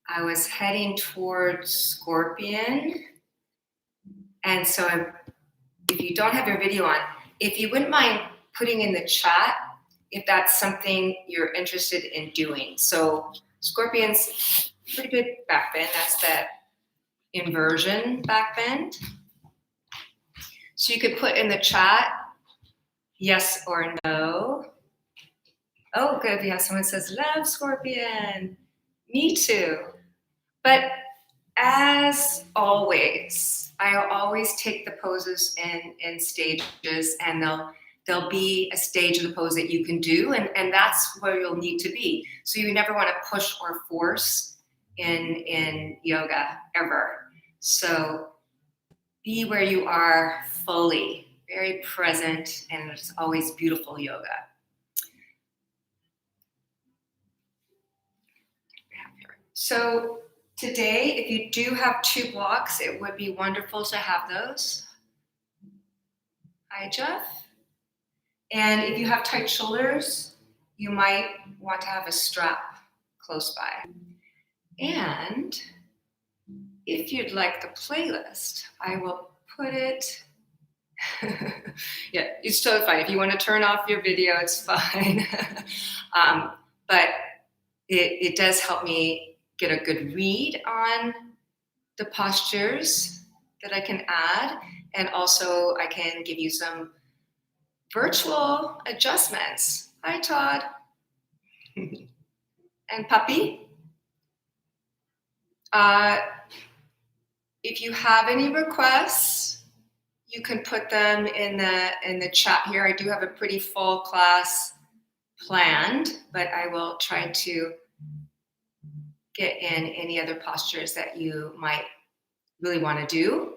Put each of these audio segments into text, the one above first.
I was heading towards Scorpion. And so if you don't have your video on, if you wouldn't mind putting in the chat if that's something you're interested in doing. So Scorpion's pretty big back bend. That's the inversion back bend. So you could put in the chat yes or no. Oh, good. We have someone says, love Scorpion. Me too. But as always, I always take the poses in stages, and there'll be a stage of the pose that you can do, and that's where you'll need to be. So you never want to push or force in yoga ever. So be where you are fully, very present, and it's always beautiful yoga. So today, if you do have 2 blocks, it would be wonderful to have those. Hi, Jeff. And if you have tight shoulders, you might want to have a strap close by. And if you'd like the playlist, I will put it. Yeah, it's totally fine. If you want to turn off your video, it's fine. But it does help me get a good read on the postures that I can add, and also I can give you some virtual adjustments. Hi, Todd. And Puppy. If you have any requests, you can put them in the chat here. I do have a pretty full class planned, but I will try to get in any other postures that you might really want to do.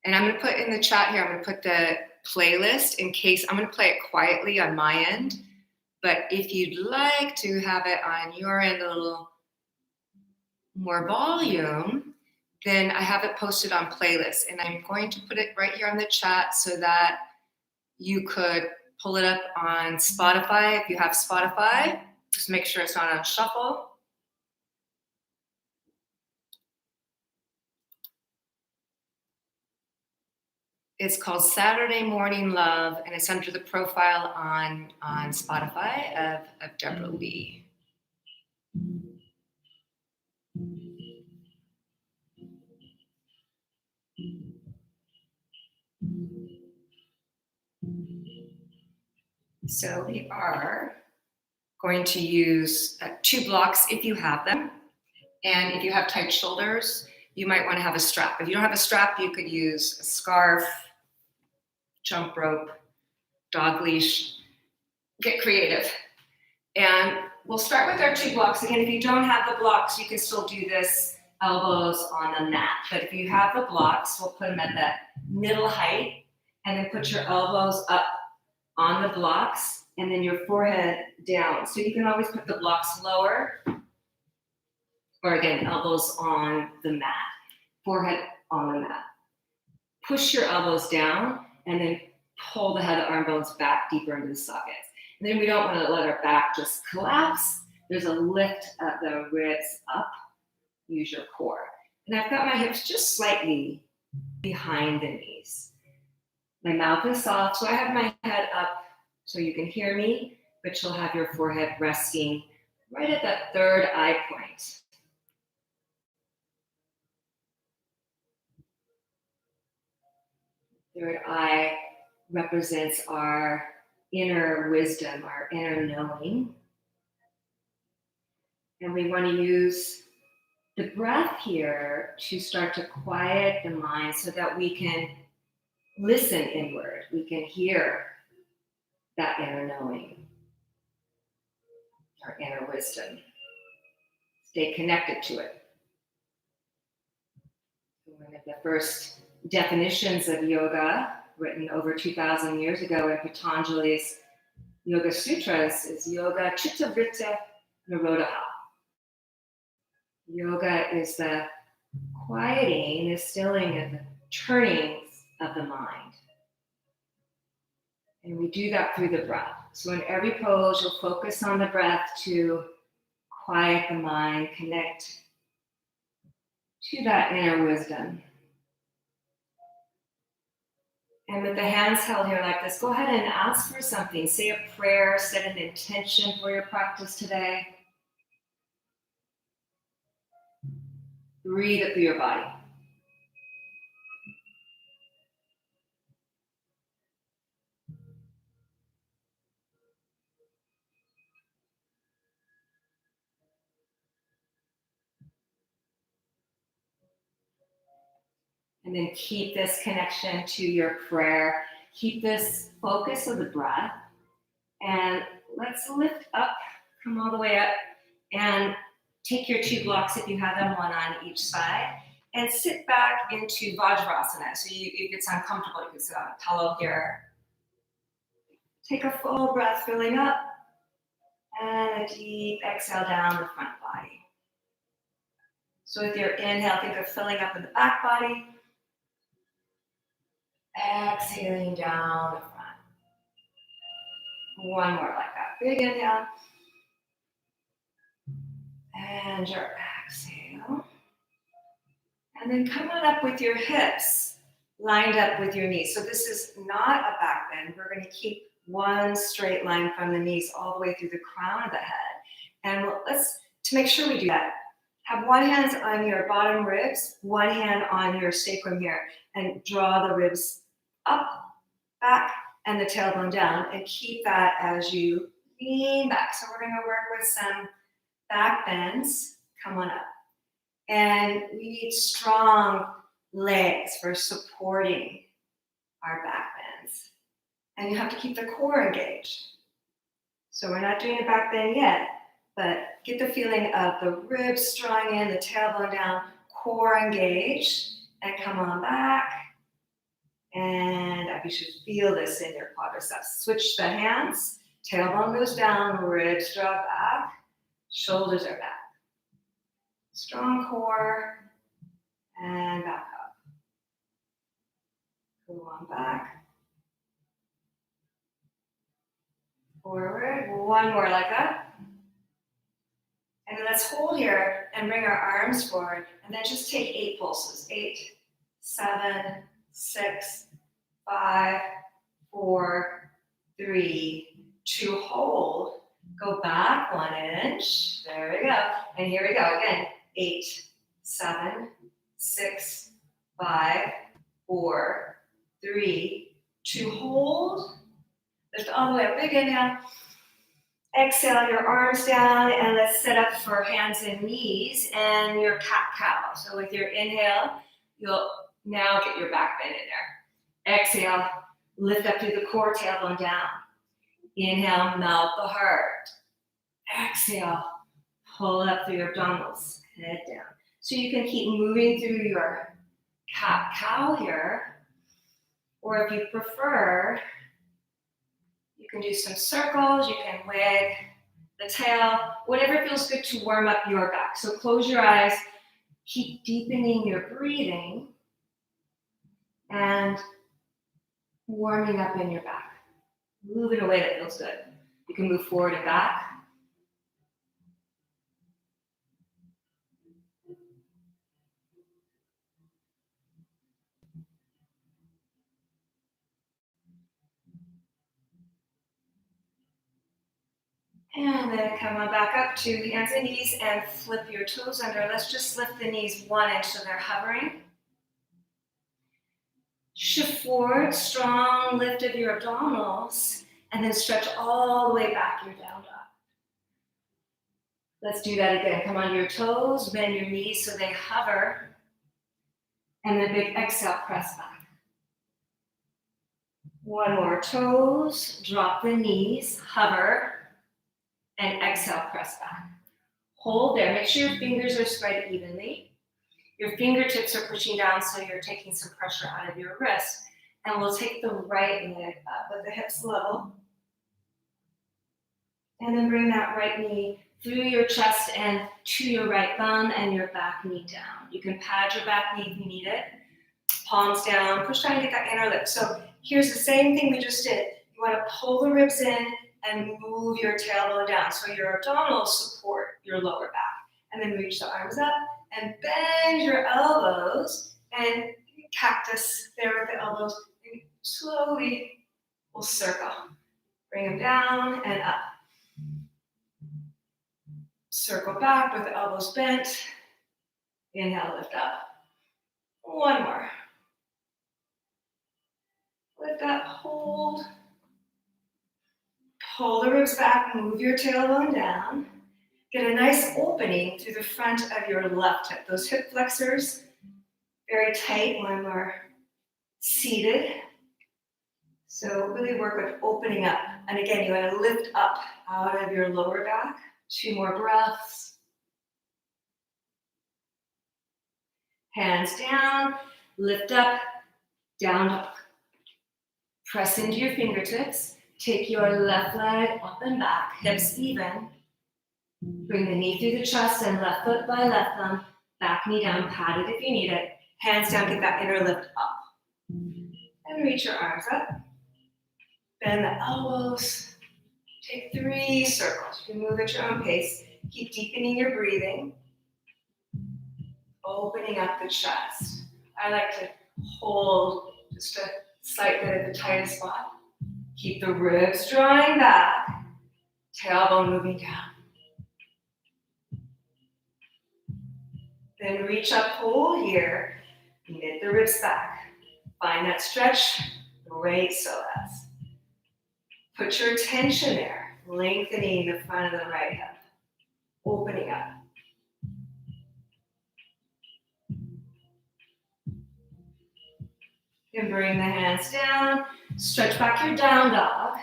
And I'm going to put in the chat here, I'm going to put the playlist in case, I'm going to play it quietly on my end, but if you'd like to have it on your end a little more volume, then I have it posted on playlist, and I'm going to put it right here on the chat so that you could pull it up on Spotify. If you have Spotify, just make sure it's not on shuffle. It's called Saturday Morning Love, and it's under the profile on Spotify of Deborah Lee. So we are going to use 2 blocks if you have them. And if you have tight shoulders, you might want to have a strap. If you don't have a strap, you could use a scarf, jump rope, dog leash. Get creative. And we'll start with our 2 blocks. Again, if you don't have the blocks, you can still do this elbows on the mat. But if you have the blocks, we'll put them at that middle height, and then put your elbows up on the blocks, and then your forehead down. So you can always put the blocks lower, or again, elbows on the mat, forehead on the mat. Push your elbows down, and then pull the head of arm bones back deeper into the sockets. And then we don't want to let our back just collapse. There's a lift at the ribs up. Use your core. And I've got my hips just slightly behind the knees. My mouth is soft, so I have my head up so you can hear me, but you'll have your forehead resting right at that 3rd eye point. Third eye represents our inner wisdom, our inner knowing. And we want to use the breath here to start to quiet the mind so that we can listen inward. We can hear that inner knowing, our inner wisdom. Stay connected to it. One of the first definitions of yoga, written over 2,000 years ago in Patanjali's Yoga Sutras, is yoga chitta vritta nirodha. Yoga is the quieting, the stilling of the turnings of the mind. And we do that through the breath. So in every pose, you'll focus on the breath to quiet the mind, connect to that inner wisdom. And with the hands held here like this, go ahead and ask for something. Say a prayer, set an intention for your practice today. Breathe it through your body. And then keep this connection to your prayer. Keep this focus of the breath. And let's lift up, come all the way up, and take your 2 blocks if you have them, one on each side, and sit back into Vajrasana. So if it's uncomfortable, you can sit on a pillow here. Take a full breath, filling up, and a deep exhale down the front body. So with your inhale, think of filling up in the back body, exhaling down the front. One more like that. Big inhale. And your exhale. And then come on up with your hips lined up with your knees. So this is not a back bend. We're going to keep one straight line from the knees all the way through the crown of the head. And to make sure we do that, have one hand on your bottom ribs, one hand on your sacrum here, and draw the ribs up, back, and the tailbone down, and keep that as you lean back. So we're going to work with some back bends. Come on up. And we need strong legs for supporting our back bends. And you have to keep the core engaged. So we're not doing a back bend yet, but get the feeling of the ribs drawing in, the tailbone down, core engaged, and come on back. And you should feel this in your quadriceps. Switch the hands, tailbone goes down, ribs draw back, shoulders are back. Strong core, and back up. Go on back. Forward, one more like that. And then let's hold here and bring our arms forward, and then just take 8 pulses. 8, 7, 6, 5, 4, 3, 2, hold. Go back 1 inch. There we go. And here we go again. 8, 7, 6, 5, 4, 3, 2, hold. Lift all the way up. Big inhale. Exhale your arms down, and let's set up for hands and knees and your cat-cow. So with your inhale, you'll now get your back bend in there. Exhale, lift up through the core, tailbone down. Inhale, melt the heart. Exhale, pull up through your abdominals, head down. So you can keep moving through your cat-cow here, or if you prefer, you can do some circles, you can wag the tail, whatever feels good to warm up your back. So close your eyes, keep deepening your breathing and warming up in your back. Move in a way that feels good. You can move forward and back. And then come on back up to hands and knees and flip your toes under. Let's just lift the knees 1 inch so they're hovering. Shift forward, strong lift of your abdominals, and then stretch all the way back, your down dog. Let's do that again. Come on your toes, bend your knees so they hover, and then big exhale, press back. 1 more, toes, drop the knees, hover, and exhale, press back. Hold there. Make sure your fingers are spread evenly. Your fingertips are pushing down so you're taking some pressure out of your wrist. And we'll take the right leg up with the hips level. And then bring that right knee through your chest and to your right thumb and your back knee down. You can pad your back knee if you need it. Palms down, push down to get that inner lip. So here's the same thing we just did. You want to pull the ribs in and move your tailbone down so your abdominals support your lower back. And then reach the arms up and bend your elbows and cactus there with the elbows. And slowly we'll circle. Bring them down and up. Circle back with the elbows bent. Inhale, lift up. One more. Lift up, hold. Pull the ribs back, move your tailbone down. Get a nice opening through the front of your left hip. Those hip flexors, very tight when we're seated. So really work with opening up. And again, you want to lift up out of your lower back. 2 more breaths. Hands down, lift up, down dog. Press into your fingertips. Take your left leg up and back, hips even. Bring the knee through the chest and left foot by left thumb. Back knee down, pat it if you need it. Hands down, get that inner lift up. And reach your arms up. Bend the elbows. Take 3 circles. You can move at your own pace. Keep deepening your breathing. Opening up the chest. I like to hold just a slight bit of the tightest spot. Keep the ribs drawing back. Tailbone moving down. Then reach up, pull here. Knit the ribs back. Find that stretch. Great psoas. Put your attention there. Lengthening the front of the right hip. Opening up. And bring the hands down. Stretch back your down dog.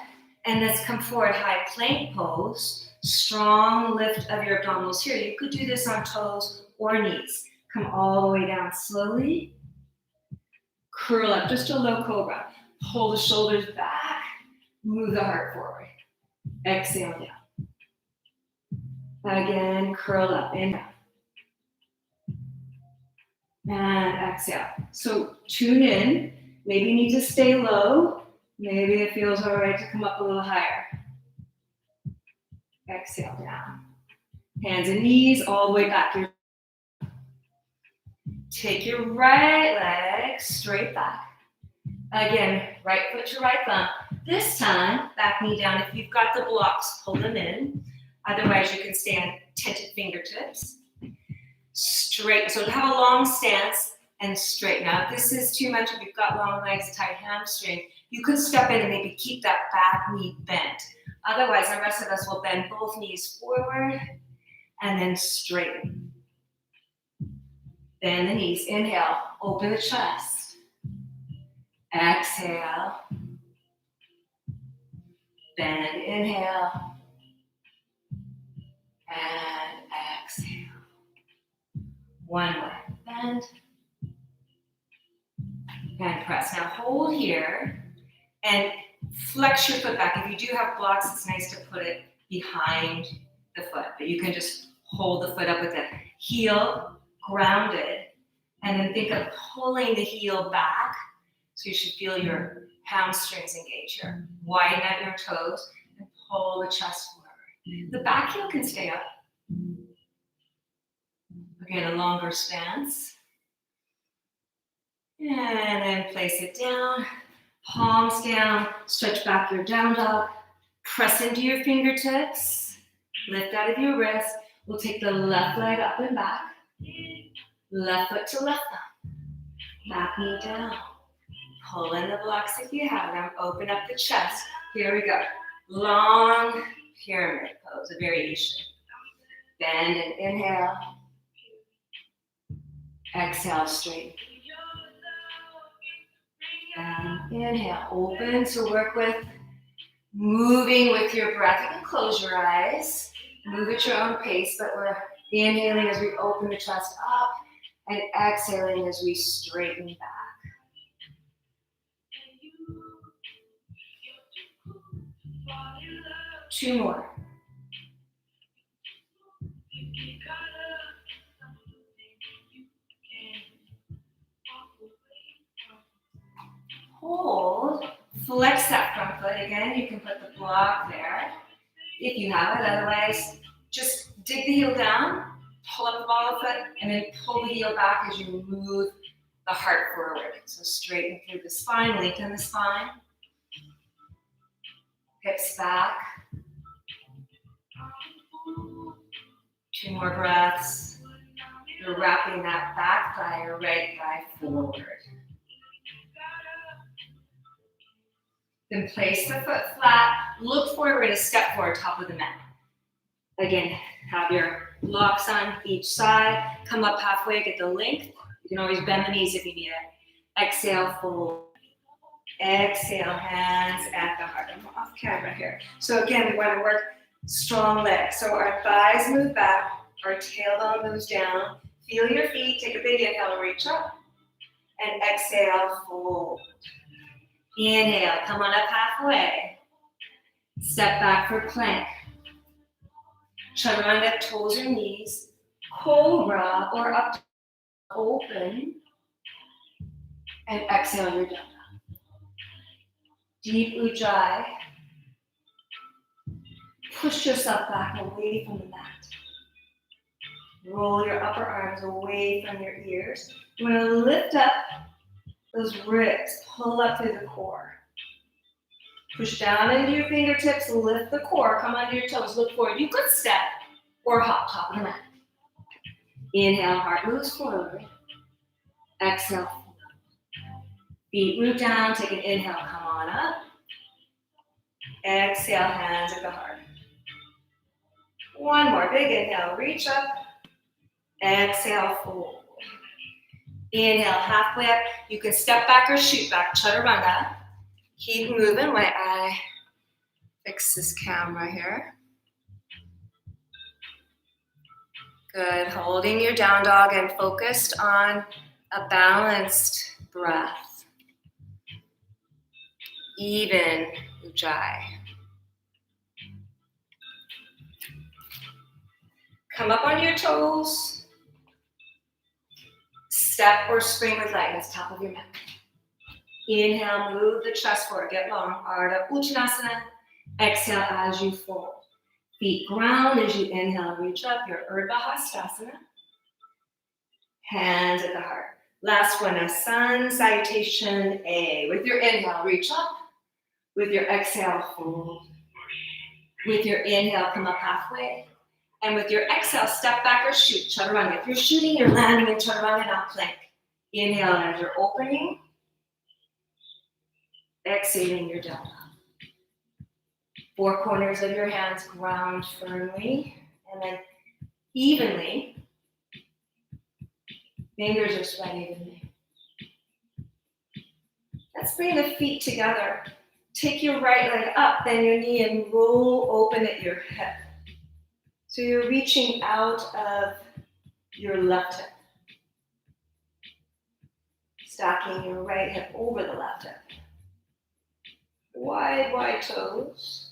And let's come forward, high plank pose. Strong lift of your abdominals here. You could do this on toes or knees. Come all the way down slowly. Curl up, just a low cobra. Pull the shoulders back. Move the heart forward. Exhale down. Again, curl up, inhale. And exhale. So tune in. Maybe you need to stay low. Maybe it feels all right to come up a little higher. Exhale down. Hands and knees all the way back. Take your right leg straight back. Again, right foot to right thumb. This time, back knee down. If you've got the blocks, pull them in. Otherwise, you can stand tented fingertips. Straight, so have a long stance and straight. Now, if this is too much, if you've got long legs, tight hamstring, you could step in and maybe keep that back knee bent. Otherwise, the rest of us will bend both knees forward and then straighten. Bend the knees. Inhale, open the chest. Exhale. Bend, inhale. And exhale. One more. Bend. And press. Now hold here and flex your foot back. If you do have blocks, it's nice to put it behind the foot. But you can just hold the foot up with the heel grounded. And then think of pulling the heel back. So you should feel your hamstrings engage here. Widen out your toes and pull the chest forward. The back heel can stay up. Again, a longer stance. And then place it down. Palms down. Stretch back your down dog. Press into your fingertips. Lift out of your wrist. We'll take the left leg up and back. Left foot to left thumb. Back knee down. Pull in the blocks if you have them. Open up the chest. Here we go. Long pyramid pose, a variation. Bend and inhale. Exhale, straight. And inhale, open to work with moving with your breath. You can close your eyes, move at your own pace, but we're inhaling as we open the chest up and exhaling as we straighten back. Two more. Hold, flex that front foot again. You can put the block there if you have it. Otherwise, just dig the heel down Pull up the ball of the foot, and then pull the heel back as you move the heart forward. So straighten through the spine, lengthen the spine. Hips back. 2 more breaths. You're wrapping that back thigh or right thigh forward. Then place the foot flat. Look forward. We're going to step forward, top of the mat. Again, have your blocks on each side. Come up halfway, get the length. You can always bend the knees if you need it. Exhale, fold. Exhale, hands at the heart. I'm off camera here. So again, we want to work strong legs. So our thighs move back, our tailbone moves down. Feel your feet. Take a big inhale, reach up. And exhale, fold. Inhale, come on up halfway. Step back for plank. Chaturanga, toes or knees. Cobra or up, open. And exhale, you're done. Deep ujjayi. Push yourself back away from the mat. Roll your upper arms away from your ears. You want to lift up those ribs. Pull up through the core. Push down into your fingertips. Lift the core. Come onto your toes. Look forward. You could step or hop top of the mat. Inhale, heart moves forward. Exhale. Feet root down. Take an inhale. Come on up. Exhale, hands at the heart. One more big inhale, reach up. Exhale, fold. Inhale, halfway up. You can step back or shoot back, chaturanga. Keep moving while I fix this camera here. Good, holding your down dog and focused on a balanced breath. Even ujjayi. Come up onto your toes. Step or spring with lightness, top of your mat. Inhale, move the chest forward, get long. Ardha Uttanasana. Exhale as you fold. Feet ground as you inhale, reach up, your Urdhva Hastasana. Hands at the heart. Last one, a sun salutation A. With your inhale, reach up. With your exhale, fold. With your inhale, come up halfway. And with your exhale, step back or shoot, chaturanga. If you're shooting, you're landing in chaturanga, not plank. Inhale as you're opening. Exhaling, you're down. 4 corners of your hands ground firmly. And then evenly, fingers are spread evenly. Let's bring the feet together. Take your right leg up, then your knee, and roll open at your hip. So you're reaching out of your left hip. Stacking your right hip over the left hip. Wide, wide toes.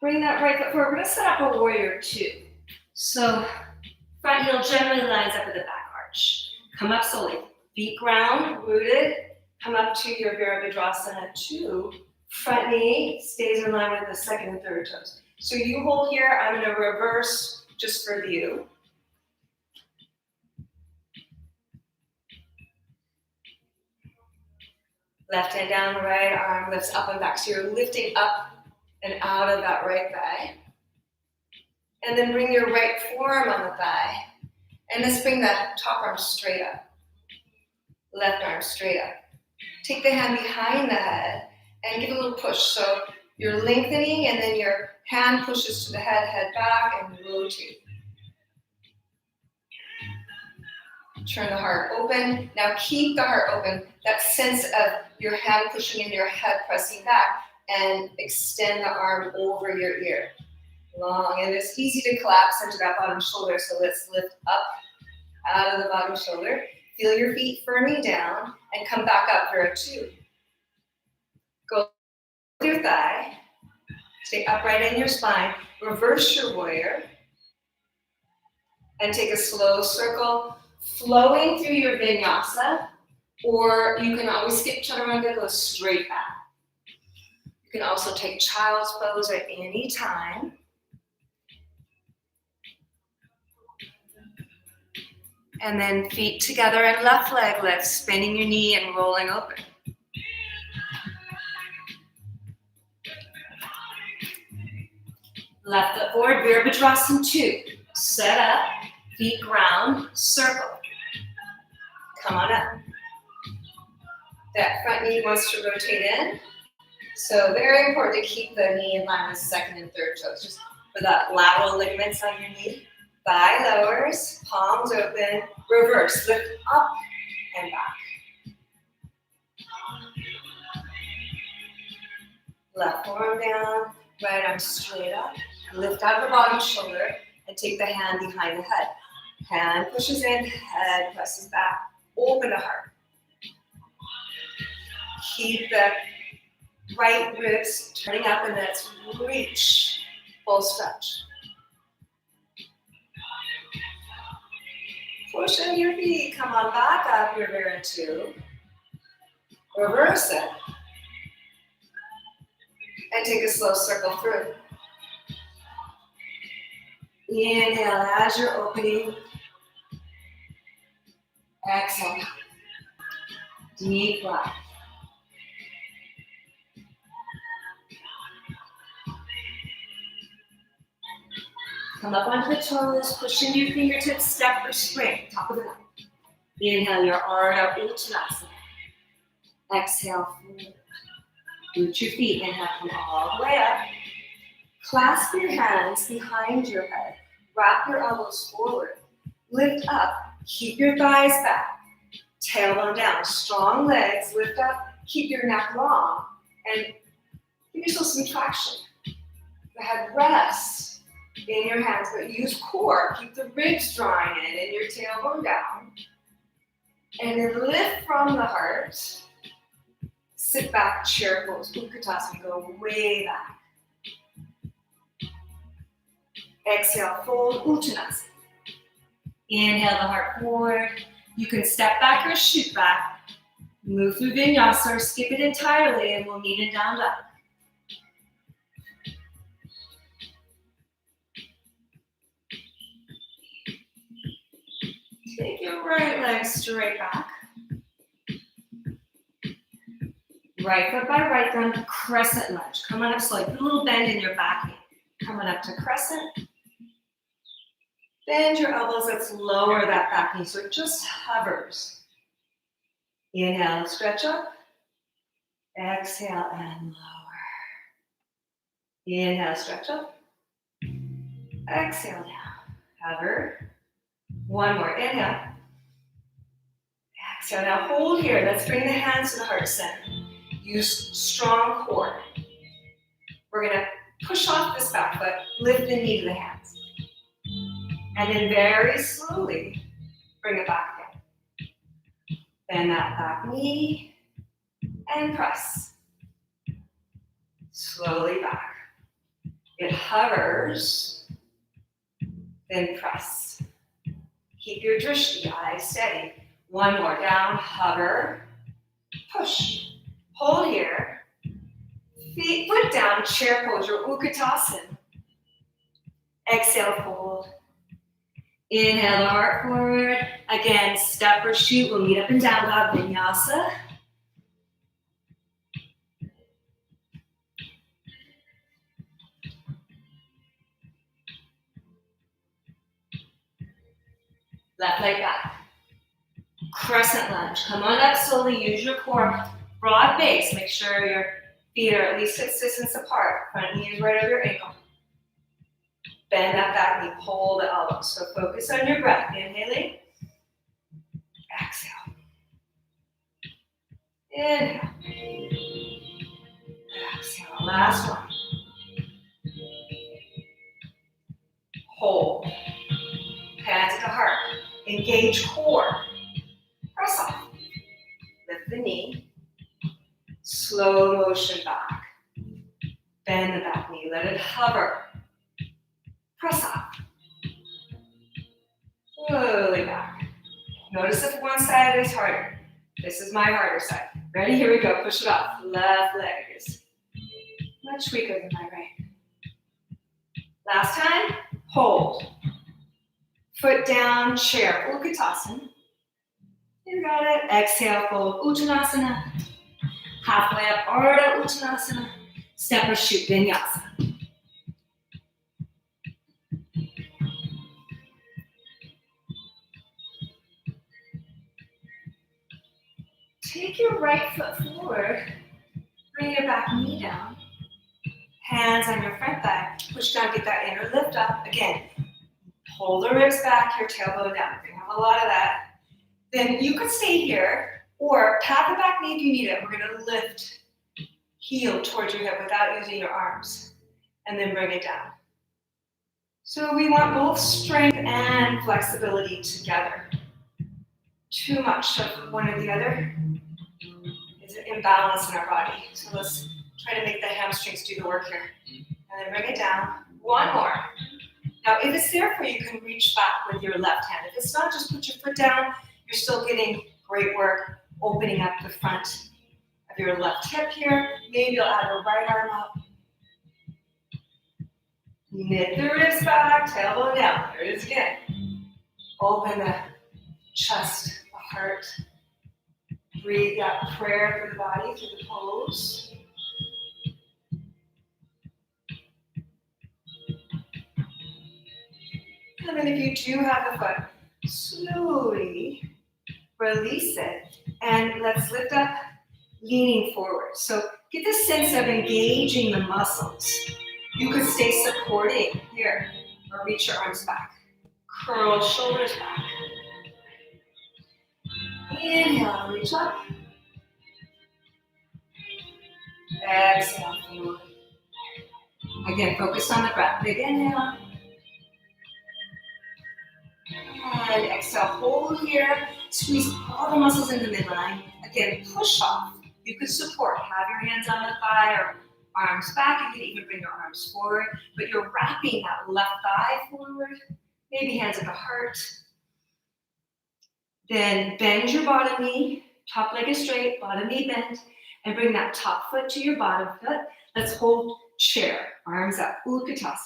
Bring that right foot forward. We're going to set up a warrior 2. So front heel generally lines up with the back arch. Come up slowly. Feet ground, rooted. Come up to your Virabhadrasana 2. Front knee stays in line with the second and third toes. So you hold here. I'm going to reverse just for view. Left hand down, right arm lifts up and back. So you're lifting up and out of that right thigh. And then bring your right forearm on the thigh. And let's bring that top arm straight up. Left arm straight up. Take the hand behind the head and give a little push. So you're lengthening and then your hand pushes to the head, head back, and rotate. Turn the heart open. Now keep the heart open. That sense of your hand pushing in your head, pressing back, and extend the arm over your ear. Long, and it's easy to collapse into that bottom shoulder, so let's lift up out of the bottom shoulder. Feel your feet firming down, and come back up for a 2. Go with your thigh. Stay upright in your spine. Reverse your warrior. And take a slow circle, flowing through your vinyasa. Or you can always skip chaturanga, go straight back. You can also take child's pose at any time. And then feet together and left leg lifts, bending your knee and rolling open. Left foot forward, Virabhadrasana 2. Set up, feet ground, circle. Come on up. That front knee wants to rotate in. So very important to keep the knee in line with second and third toes, just for that lateral ligaments on your knee. Thigh lowers, palms open, reverse, lift up and back. Left forearm down, right arm straight up. Lift out the bottom shoulder and take the hand behind the head. Hand pushes in, head presses back, open the heart. Keep the right ribs turning up and let's reach, full stretch. Push in your feet, come on back up, your rear end 2. Reverse it. And take a slow circle through. Inhale as you're opening. Exhale. Deep breath. Come up onto the toes, push into your fingertips, step or spring, top of the mat. Inhale your Ardha Uttanasana. Exhale, forward. Root your feet, inhale, come all the way up. Clasp your hands behind your head. Wrap your elbows forward. Lift up, keep your thighs back. Tailbone down, strong legs, lift up, keep your neck long, and give yourself some traction. The head rests in your hands, but use core. Keep the ribs drawing in and your tailbone down. And then lift from the heart. Sit back, chair pose, Utkatasana, go way back. Exhale, fold, Uttanasana. Inhale the heart forward. You can step back or shoot back. Move through vinyasa or skip it entirely and we'll meet in down dog. Take your right leg straight back. Right foot by right thumb, crescent lunge. Come on up slowly. Put a little bend in your back knee. Coming up to crescent. Bend your elbows, let's lower that back knee so it just hovers. Inhale, stretch up. Exhale and lower. Inhale, stretch up. Exhale down. Hover. One more, inhale. Exhale, now hold here. Let's bring the hands to the heart center. Use strong core. We're gonna push off this back foot, lift the knee to the hands. And then very slowly, bring it back down. Bend that back knee and press. Slowly back. It hovers, then press. Keep your drishti, eyes steady. One more, down, hover, push. Hold here. Feet, foot down, chair pose, your Utkatasana. Exhale, fold. Inhale the heart forward. Again, step or shoot. We'll meet up in down dog vinyasa. Left leg back. Crescent lunge. Come on up slowly. Use your core. Broad base. Make sure your feet are at least 6 distance apart. Front knee is right over your ankle. Bend that back knee, pull the elbows. So focus on your breath. Inhaling. Exhale. Inhale. Exhale. Last one. Hold. Hands at the heart. Engage core. Press off. Lift the knee. Slow motion back. Bend the back knee. Let it hover. Press up. Slowly back. Notice if one side is harder. This is my harder side. Ready? Here we go. Push it off. Left leg is much weaker than my right. Last time. Hold. Foot down, chair, Utkatasana. You got it. Exhale, fold, Uttanasana. Halfway up, Ardha Uttanasana. Step or shoot, Vinyasa. Take your right foot forward. Bring your back knee down. Hands on your front thigh. Push down, get that inner lift up. Again, pull the ribs back, your tailbone down. If you have a lot of that, then you could stay here or pat the back knee if you need it. We're gonna lift heel towards your hip without using your arms. And then bring it down. So we want both strength and flexibility together. Too much of one or the other is an imbalance in our body. So let's try to make the hamstrings do the work here. And then bring it down. One more. Now, if it's there for you, you can reach back with your left hand. If it's not, just put your foot down. You're still getting great work opening up the front of your left hip here. Maybe you'll add a right arm up. Knit the ribs back, tailbone down. There it is again. Open the chest, the heart. Breathe that prayer through the body, through the pose. And then if you do have the foot, slowly release it. And let's lift up, leaning forward. So get this sense of engaging the muscles. You could stay supporting here or reach your arms back. Curl shoulders back. Inhale, reach up. Exhale, forward. Again, focus on the breath. Big inhale. And exhale, hold here. Squeeze all the muscles in the midline. Again, push off. You could support. Have your hands on the thigh or arms back. You can even bring your arms forward. But you're wrapping that left thigh forward. Maybe hands at the heart. Then bend your bottom knee. Top leg is straight, bottom knee bent. And bring that top foot to your bottom foot. Let's hold chair. Arms up. Utkatasana.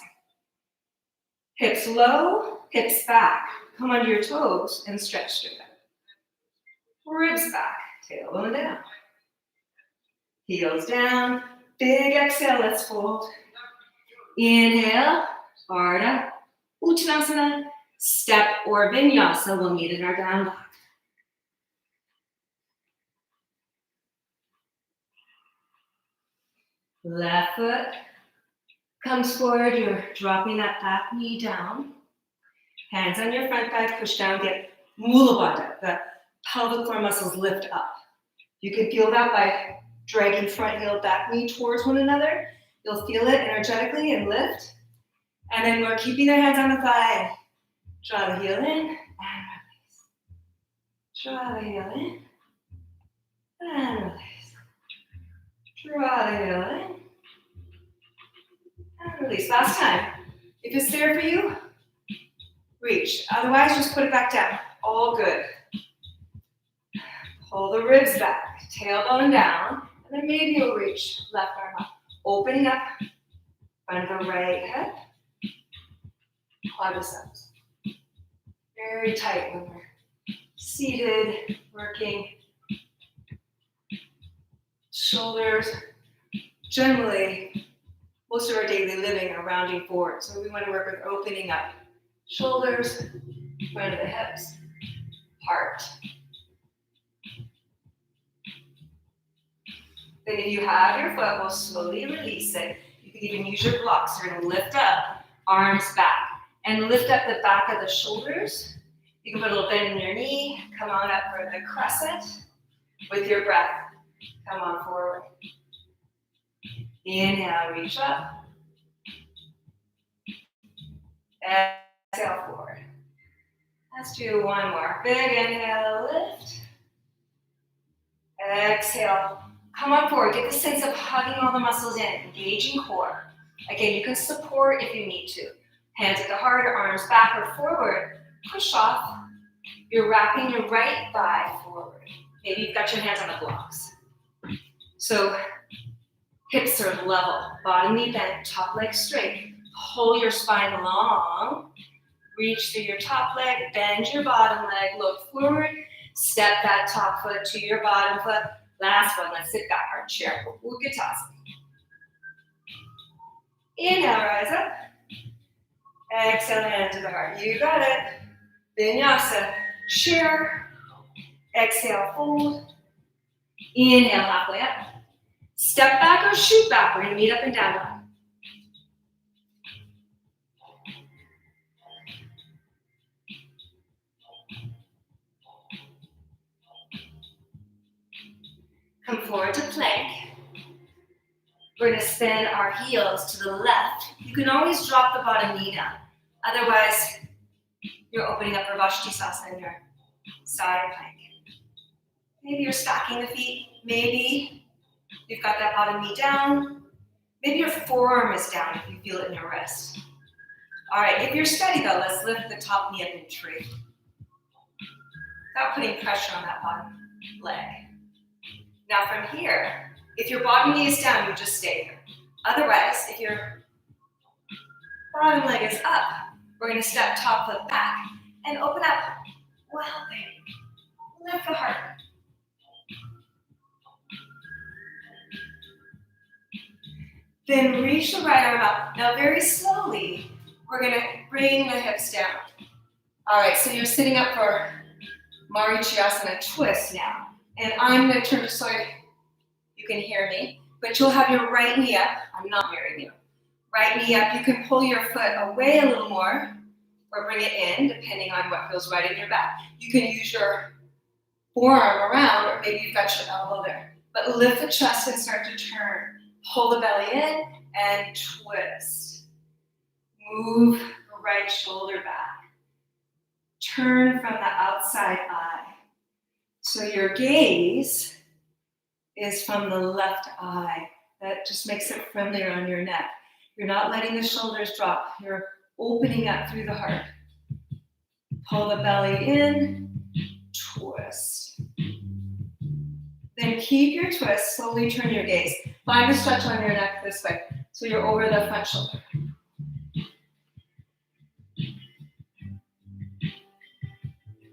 Hips low, hips back. Come onto your toes and stretch straight up. Ribs back, tailbone down. Heels down. Big exhale, let's fold. Inhale, Ardha Uttanasana. Step or Vinyasa, we'll meet in our down dog. Left foot comes forward, you're dropping that back knee down. Hands on your front thigh, push down, get Mula Bandha, the pelvic floor muscles lift up. You can feel that by dragging front heel, back knee towards one another. You'll feel it energetically and lift. And then we're keeping the hands on the thigh. Draw the heel in and release. Draw the heel in and release. Draw the heel in and release. Last time. If it's there for you, reach. Otherwise, just put it back down. All good. Pull the ribs back, tailbone down, and then maybe you'll reach left arm up. Opening up front of the right hip, quadriceps. Very tight when we're seated, working. Shoulders, generally, most of our daily living are rounding forward. So we want to work with opening up. Shoulders, front of the hips, heart. Then if you have your foot, we'll slowly release it. You can even use your blocks. You're gonna lift up, arms back, and lift up the back of the shoulders. You can put a little bend in your knee, come on up for the crescent with your breath. Come on forward. Inhale, reach up. Exhale, forward. Let's do one more. Big inhale, lift. Exhale. Come on forward. Get the sense of hugging all the muscles in, engaging core. Again, you can support if you need to. Hands at the heart or arms back or forward. Push off. You're wrapping your right thigh forward. Maybe you've got your hands on the blocks. So hips are level, bottom knee bent, top leg straight. Pull your spine long. Reach through your top leg, bend your bottom leg, look forward, step that top foot to your bottom foot. Last one, let's sit back, our chair, Utkatasana. Inhale, rise up. Exhale, hand to the heart. You got it. Vinyasa, chair. Exhale, fold. Inhale, halfway up. Step back or shoot back. We're gonna meet up and down dog. Come forward to plank. We're gonna spin our heels to the left. You can always drop the bottom knee down. Otherwise, you're opening up for Vashisthasana in your side plank. Maybe you're stacking the feet. Maybe you've got that bottom knee down. Maybe your forearm is down if you feel it in your wrist. All right, if you're steady though, let's lift the top knee up in tree. Without putting pressure on that bottom leg. Now from here, if your bottom knee is down, you just stay here. Otherwise, if your bottom leg is up, we're gonna step top foot back and open up. Wow, baby. Lift the heart. Then reach the right arm up. Now very slowly, we're gonna bring the hips down. All right, so you're sitting up for Marichyasana twist now. And I'm gonna turn so you can hear me, but you'll have your right knee up. I'm not hearing you. Right knee up, you can pull your foot away a little more or bring it in, depending on what feels right in your back. You can use your forearm around, or maybe you've got your elbow there. But lift the chest and start to turn. Pull the belly in and twist. Move the right shoulder back. Turn from the outside eye. So your gaze is from the left eye. That just makes it friendlier on your neck. You're not letting the shoulders drop. You're opening up through the heart. Pull the belly in, twist. Then keep your twist, slowly turn your gaze. Find a stretch on your neck this way, so you're over the front shoulder.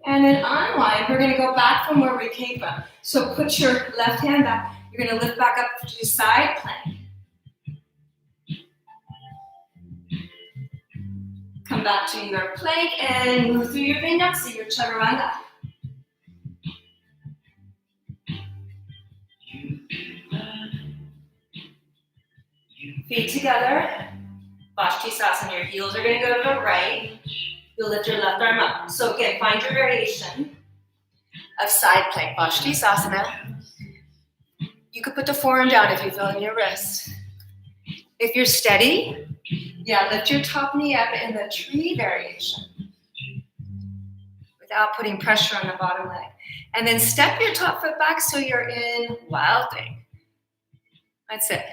And then unwind, we're gonna go back from where we came from. So put your left hand back. You're gonna lift back up to side plank. Come back to your plank and move through your vinyasa, your chaturanga. Feet together. Vashisthasana, your heels are gonna go to the right. You'll lift your left arm up. So again, find your variation of side plank, Vashisthasana. You could put the forearm down if you feel in your wrist. If you're steady, lift your top knee up in the tree variation without putting pressure on the bottom leg. And then step your top foot back so you're in wild thing. That's it.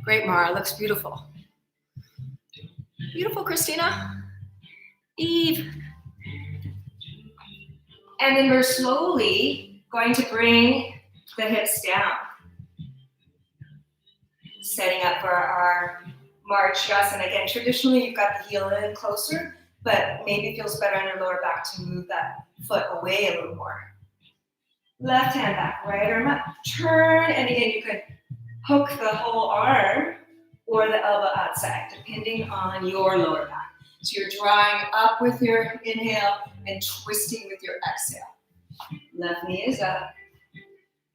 Great, Mara, looks beautiful. Beautiful, Christina. Eve. And then we're slowly going to bring the hips down. Setting up for our Marichyasana. Again, traditionally you've got the heel in closer, but maybe it feels better on your lower back to move that foot away a little more. Left hand back, right arm up, turn, and again you could hook the whole arm or the elbow outside, depending on your lower back. So you're drawing up with your inhale and twisting with your exhale. Left knee is up.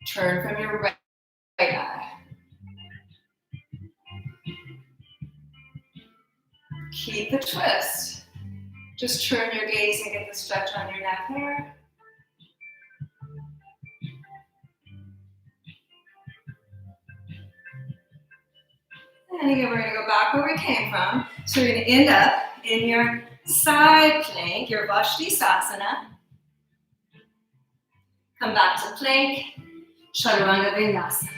Turn from your right eye. Keep the twist. Just turn your gaze and get the stretch on your neck there. And again, we're going to go back where we came from. So you're going to end up in your side plank, your Vashisthasana. Come back to plank, Chaturanga Vinyasa.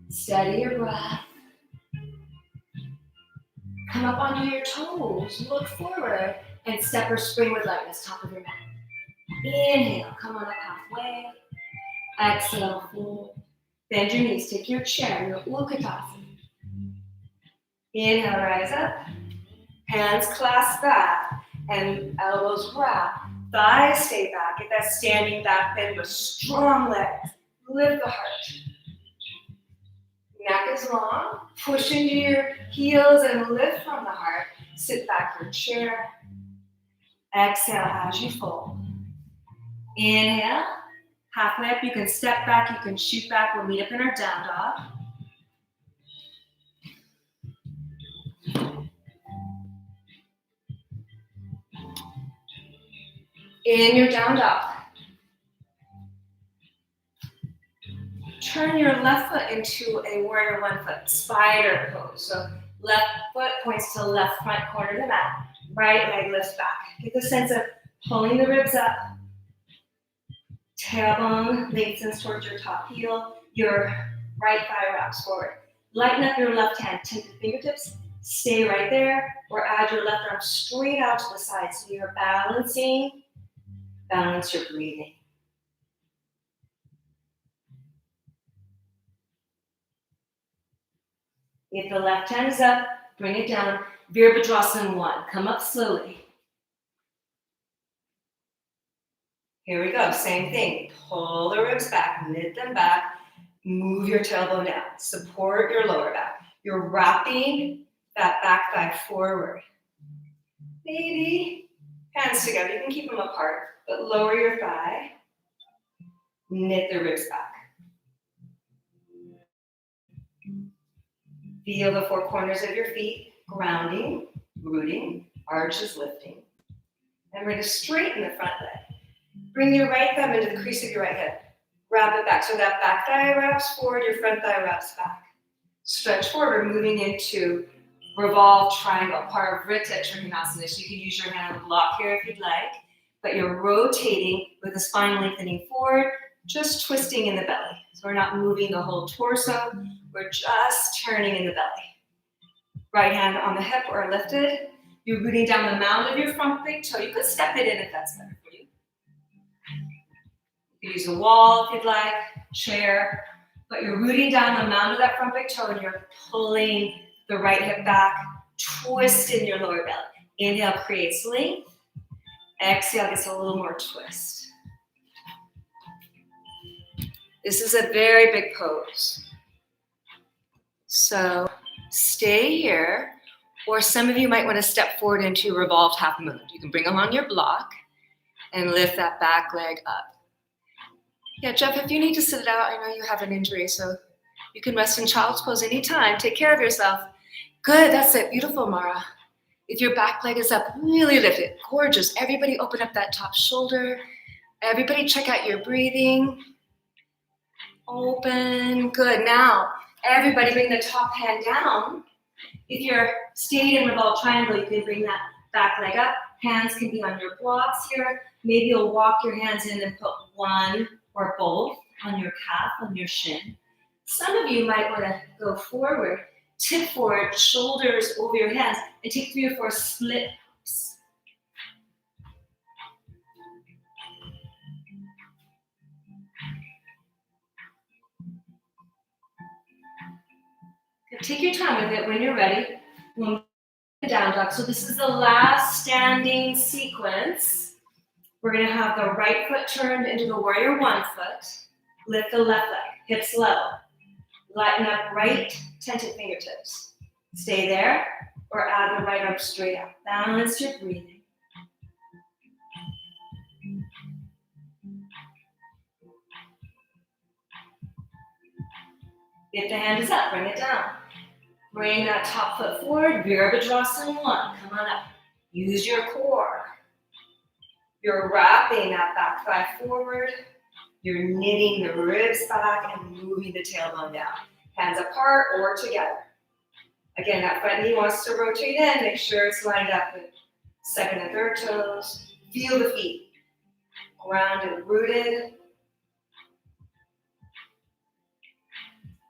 Steady your breath. Come up onto your toes, look forward, and step or spring with lightness, top of your mat. Inhale, come on up halfway. Exhale, fold. Bend your knees, take your chair, your Utkatasana. Inhale, rise up. Hands clasp back and elbows wrap. Thighs stay back. Get that standing back bend with strong legs. Lift the heart. Neck is long. Push into your heels and lift from the heart. Sit back your chair. Exhale as you fold. Inhale. Halfway up, you can step back, you can shoot back. We'll meet up in our down dog. In your down dog. Turn your left foot into a warrior one foot spider pose. So left foot points to left front corner of the mat. Right leg lifts back. Get the sense of pulling the ribs up. Tailbone lengthens towards your top heel. Your right thigh wraps forward. Lighten up your left hand. Tip the fingertips. Stay right there. Or add your left arm straight out to the side. So you're balancing. Balance your breathing. If the left hand is up, bring it down. Virabhadrasana 1. Come up slowly. Here we go. Same thing. Pull the ribs back. Knit them back. Move your tailbone down. Support your lower back. You're wrapping that back thigh forward. Maybe hands together. You can keep them apart, but lower your thigh. Knit the ribs back. Feel the four corners of your feet, grounding, rooting, arches lifting. And we're going to straighten the front leg. Bring your right thumb into the crease of your right hip. Wrap it back so that back thigh wraps forward, your front thigh wraps back. Stretch forward, moving into revolve triangle, Parivrtta Trikonasana. So you can use your hand on the block here if you'd like, but you're rotating with the spine lengthening forward, just twisting in the belly. So we're not moving the whole torso, we're just turning in the belly. Right hand on the hip or lifted. You're rooting down the mound of your front big toe. You could step it in if that's better for you. You can use a wall if you'd like, chair, but you're rooting down the mound of that front big toe and you're pulling the right hip back, twist in your lower belly. Inhale creates length. Exhale gets a little more twist. This is a very big pose. So stay here, or some of you might want to step forward into revolved half moon. You can bring along your block and lift that back leg up. Yeah, Jeff, if you need to sit it out, I know you have an injury, so you can rest in child's pose anytime. Take care of yourself. Good, that's it. Beautiful, Mara. If your back leg is up, really lift it. Gorgeous. Everybody open up that top shoulder. Everybody check out your breathing. Open. Good. Now, everybody bring the top hand down. If you're stayed in revolved triangle, you can bring that back leg up. Hands can be on your blocks here. Maybe you'll walk your hands in and put one or both on your calf, on your shin. Some of you might want to go forward, tip forward, shoulders over your hands, and take 3 or 4 split ups. Take your time with it. When you're ready, we'll move down dog. So this is the last standing sequence. We're going to have the right foot turned into the warrior one foot. Lift the left leg, hips level. Lighten up right tented fingertips. Stay there, or add the right arm straight out. Balance your breathing. If the hand is up, bring it down. Bring that top foot forward, Virabhadrasana 1. Come on up. Use your core. You're wrapping that back thigh forward. You're knitting the ribs back and moving the tailbone down. Hands apart or together. Again, that front knee wants to rotate in. Make sure it's lined up with second and third toes. Feel the feet. Grounded, rooted.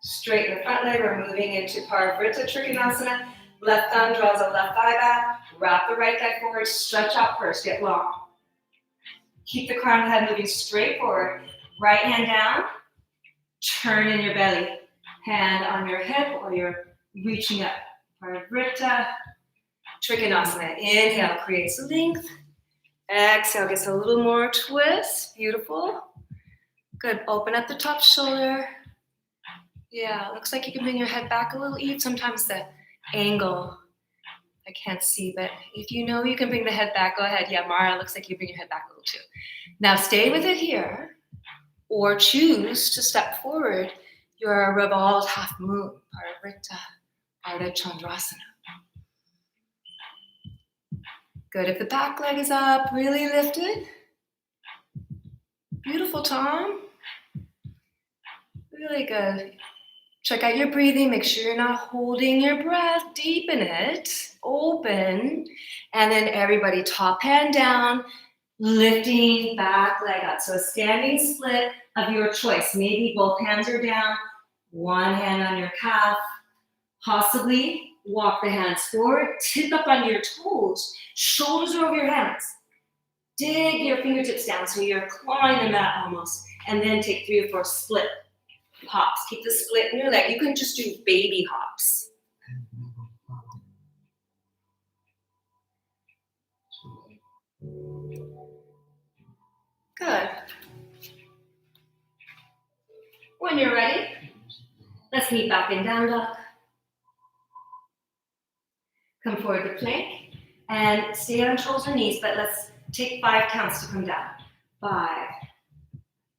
Straighten the front leg. We're moving into Parivrtta Trikonasana. Left thumb draws the left thigh back. Wrap the right thigh forward. Stretch out first. Get long. Keep the crown of the head moving straight forward. Right hand down. Turn in your belly. Hand on your hip or you're reaching up. Parivrtta. Trikonasana. Inhale, creates length. Exhale, gets a little more twist. Beautiful. Good. Open up the top shoulder. Yeah, looks like you can bring your head back a little. Even sometimes the angle, I can't see, but if you know you can bring the head back, go ahead. Yeah, Mara, looks like you bring your head back a little too. Now stay with it here, or choose to step forward your revolved half moon, Parivrtta, Ardha Chandrasana. Good. If the back leg is up, really lifted. Beautiful, Tom. Really good. Check out your breathing. Make sure you're not holding your breath. Deepen it. Open. And then everybody, top hand down, lifting back leg up. So a standing split of your choice. Maybe both hands are down, one hand on your calf. Possibly walk the hands forward, tip up on your toes, shoulders are over your hands. Dig your fingertips down so you're clawing the mat almost. And then take 3 or 4 split hops. Keep the split in your leg. You can just do baby hops. Good. When you're ready, let's meet back in down dog. Come forward to plank and stay on toes or knees, but let's take 5 counts to come down. 5,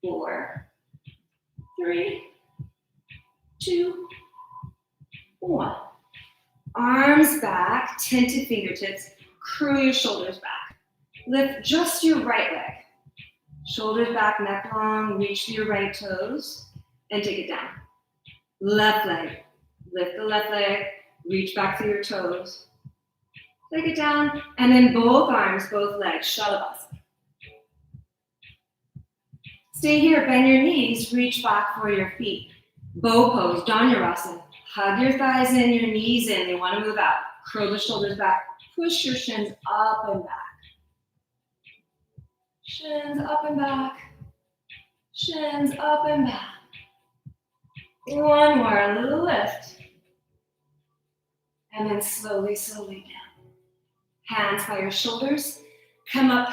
4, 3, 2, 1. Arms back, tented fingertips, curl your shoulders back. Lift just your right leg. Shoulders back, neck long, reach for your right toes, and take it down. Left leg, lift the left leg, reach back to your toes. Take it down, and then both arms, both legs, Shalabhasana. Stay here, bend your knees, reach back for your feet. Bow pose, Dhanurasana. Hug your thighs in, your knees in, they want to move out. Curl the shoulders back, push your shins up and back. Shins up and back. Shins up and back. One more, a little lift. And then slowly, slowly down. Hands by your shoulders. Come up,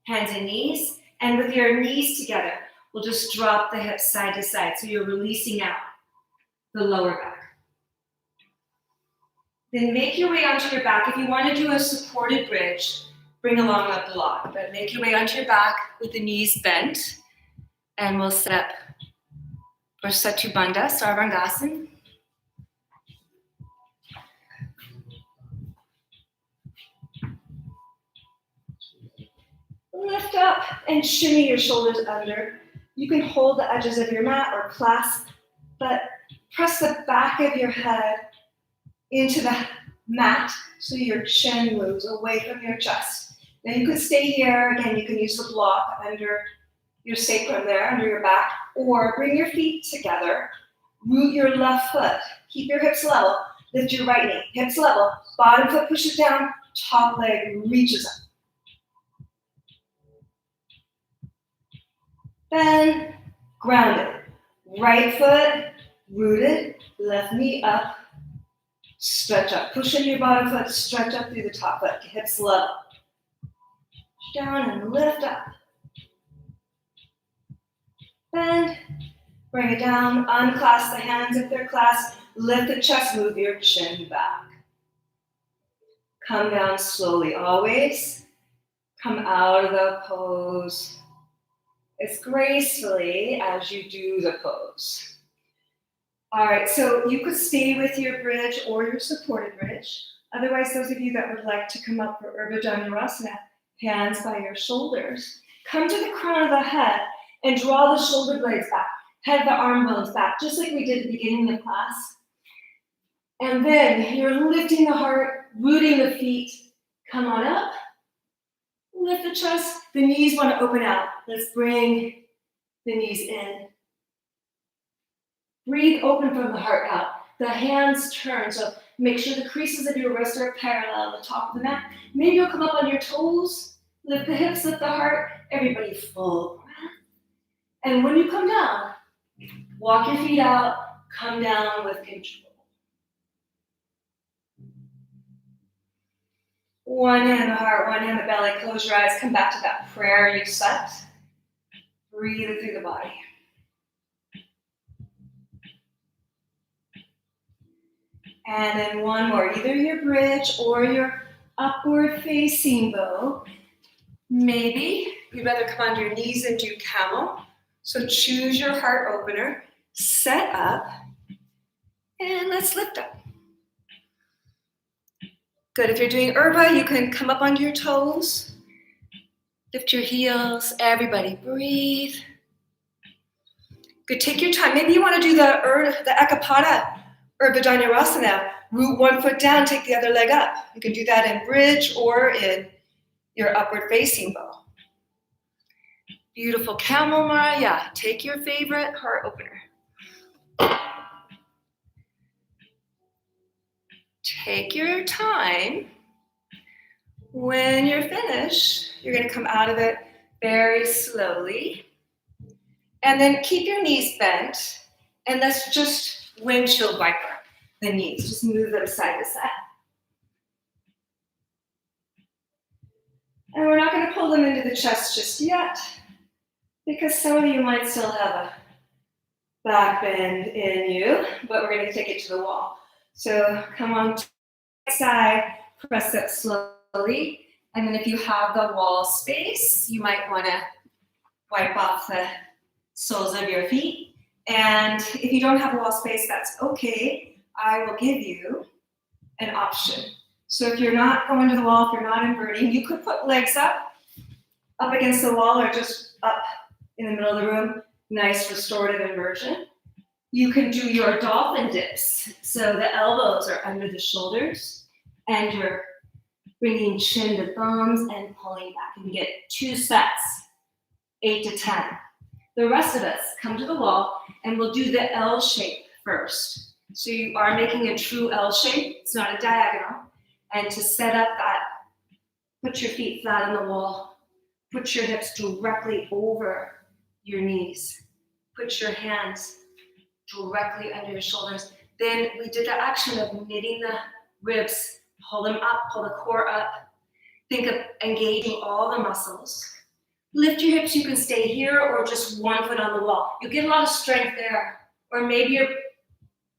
hands and knees. And with your knees together, we'll just drop the hips side to side. So you're releasing out the lower back. Then make your way onto your back. If you want to do a supported bridge, bring along a block. But make your way onto your back with the knees bent. And we'll set up for Satubandha, Sarvangasana. Lift up and shimmy your shoulders under. You can hold the edges of your mat or clasp, but press the back of your head into the mat so your chin moves away from your chest. Now you can stay here. Again, you can use the block under your sacrum there, under your back, or bring your feet together. Root your left foot. Keep your hips level. Lift your right knee. Hips level. Bottom foot pushes down. Top leg reaches up. Bend, grounded. Right foot, rooted, left knee up, stretch up. Push in your bottom foot, stretch up through the top foot, hips level. Down and lift up. Bend, bring it down, unclasp the hands if they're clasped, lift the chest, move your chin back. Come down slowly, always. Come out of the pose as gracefully as you do the pose. All right, so you could stay with your bridge or your supported bridge. Otherwise, those of you that would like to come up for Urdhva Dhanurasana, hands by your shoulders, come to the crown of the head and draw the shoulder blades back, head the arm bones back, just like we did at the beginning of the class. And then you're lifting the heart, rooting the feet. Come on up. Lift the chest, the knees want to open out. Let's bring the knees in. Breathe open from the heart out. The hands turn, so make sure the creases of your wrists are parallel to the top of the mat. Maybe you'll come up on your toes, lift the hips, lift the heart. Everybody full breath. And when you come down, walk your feet out, come down with control. One hand on the heart, one hand on the belly. Close your eyes. Come back to that prayer you set. Breathe it through the body. And then one more. Either your bridge or your upward facing bow. Maybe you'd rather come onto your knees and do camel. So choose your heart opener. Set up. And let's lift up. Good. If you're doing Urba, you can come up onto your toes. Lift your heels. Everybody breathe. Good. Take your time. Maybe you want to do the Ekapada Urdhva Root one foot down, take the other leg up. You can do that in bridge or in your upward facing bow. Beautiful camel, Maya. Take your favorite heart opener. Take your time. When you're finished, you're going to come out of it very slowly. And then keep your knees bent. And let's just windshield wiper the knees. Just move them side to side. And we're not going to pull them into the chest just yet, because some of you might still have a back bend in you, but we're going to take it to the wall. So come on to the side, press it slowly, and then if you have the wall space, you might want to wipe off the soles of your feet. And if you don't have a wall space, that's okay. I will give you an option. So if you're not going to the wall, if you're not inverting, you could put legs up against the wall, or just up in the middle of the room. Nice restorative inversion. You can do your dolphin dips. So the elbows are under the shoulders and you're bringing chin to thumbs and pulling back. You can get 2 sets, 8 to 10. The rest of us come to the wall and we'll do the L shape first. So you are making a true L shape. It's not a diagonal. And to set up that, put your feet flat on the wall. Put your hips directly over your knees. Put your hands directly under your shoulders. Then we did the action of knitting the ribs, pull them up, pull the core up. Think of engaging all the muscles. Lift your hips, you can stay here or just one foot on the wall. You'll get a lot of strength there. Or maybe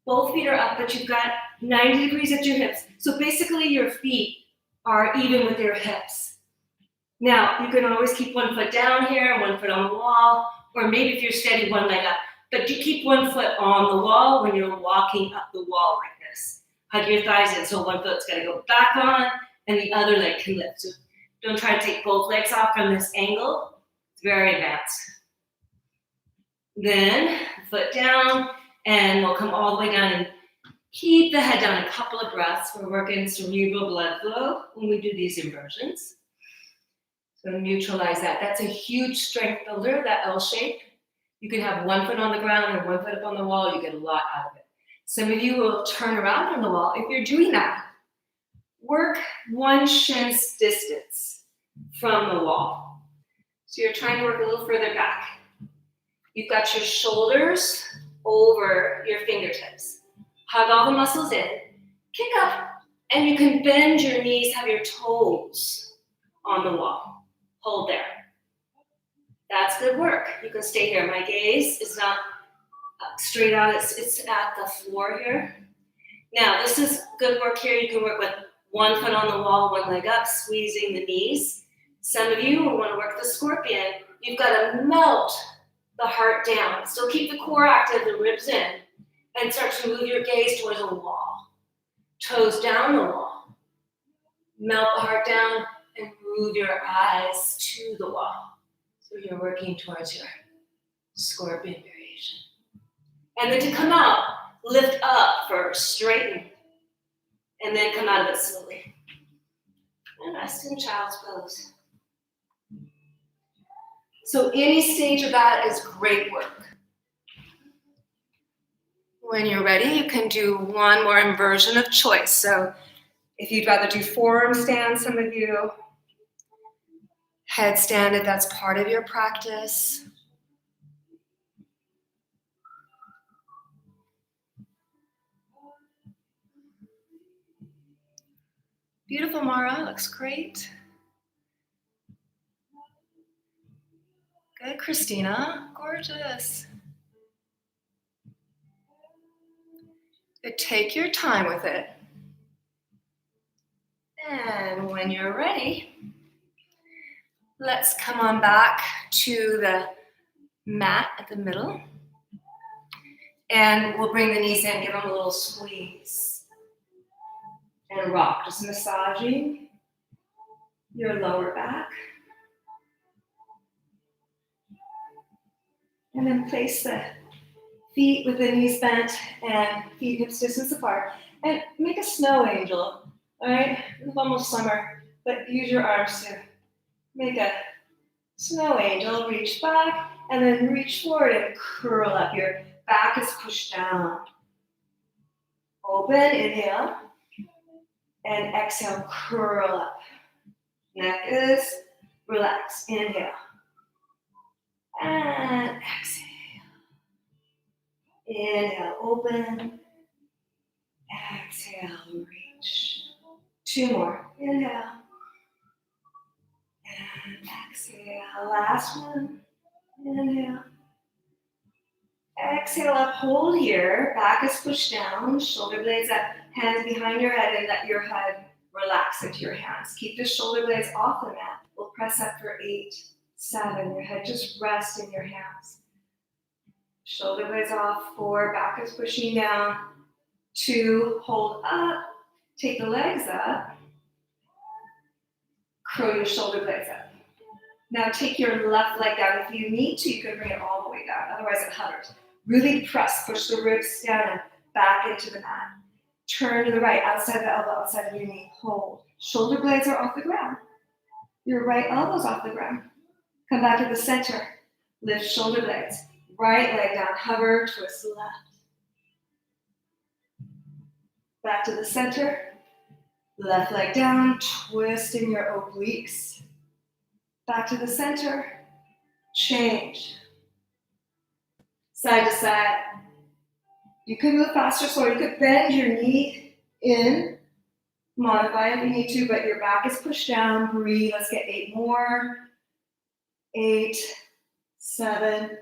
both feet are up, but you've got 90 degrees at your hips. So basically your feet are even with your hips. Now, you can always keep one foot down here, one foot on the wall, or maybe if you're steady, one leg up. But you keep one foot on the wall when you're walking up the wall like this. Hug your thighs in, so one foot's gonna go back on, and the other leg can lift. So don't try to take both legs off from this angle. It's very advanced. Then, foot down, and we'll come all the way down and keep the head down a couple of breaths. We're working cerebral blood flow when we do these inversions. So neutralize that. That's a huge strength builder, that L shape. You can have one foot on the ground or one foot up on the wall. You get a lot out of it. Some of you will turn around on the wall. If you're doing that, work one shin's distance from the wall. So you're trying to work a little further back. You've got your shoulders over your fingertips. Hug all the muscles in. Kick up, and you can bend your knees, have your toes on the wall. Hold there. That's good work. You can stay here. My gaze is not straight out, it's at the floor here. Now, this is good work here. You can work with one foot on the wall, one leg up, squeezing the knees. Some of you will want to work the scorpion. You've got to melt the heart down. Still keep the core active, the ribs in, and start to move your gaze towards the wall. Toes down the wall. Melt the heart down and move your eyes to the wall. So you're working towards your scorpion variation. And then to come out, lift up first, straighten, and then come out of it slowly. And rest in child's pose. So any stage of that is great work. When you're ready, you can do one more inversion of choice. So if you'd rather do forearm stand, some of you, headstand if that's part of your practice. Beautiful, Mara. Looks great. Good, Christina. Gorgeous. Good. Take your time with it. And when you're ready, let's come on back to the mat at the middle. And we'll bring the knees in, give them a little squeeze. And rock, just massaging your lower back. And then place the feet with the knees bent and feet hips distance apart. And make a snow angel, all right? It's almost summer, but use your arms to make a snow angel. Reach back and then reach forward and curl up. Your back is pushed down. Open, inhale. And exhale, curl up. Neck is relaxed. Inhale. And exhale. Inhale, open. Exhale, reach. 2 more. Inhale. And exhale. Last one. Inhale. Exhale up, hold here. Back is pushed down. Shoulder blades up. Hands behind your head and let your head relax into your hands. Keep the shoulder blades off the mat. We'll press up for 8, 7. Your head just rests in your hands. Shoulder blades off. 4, back is pushing down. 2, hold up. Take the legs up. Curl your shoulder blades up. Now take your left leg down. If you need to, you can bring it all the way down. Otherwise it hovers. Really press, push the ribs down and back into the mat. Turn to the right, outside the elbow, outside of your knee. Hold. Shoulder blades are off the ground. Your right elbow's off the ground. Come back to the center. Lift shoulder blades. Right leg down, hover, twist left. Back to the center. Left leg down, twist in your obliques. Back to the center. Change. Side to side. You can move faster, slower. You could bend your knee in. Modify if you need to, but your back is pushed down. Breathe. Let's get 8 more. 8, 7,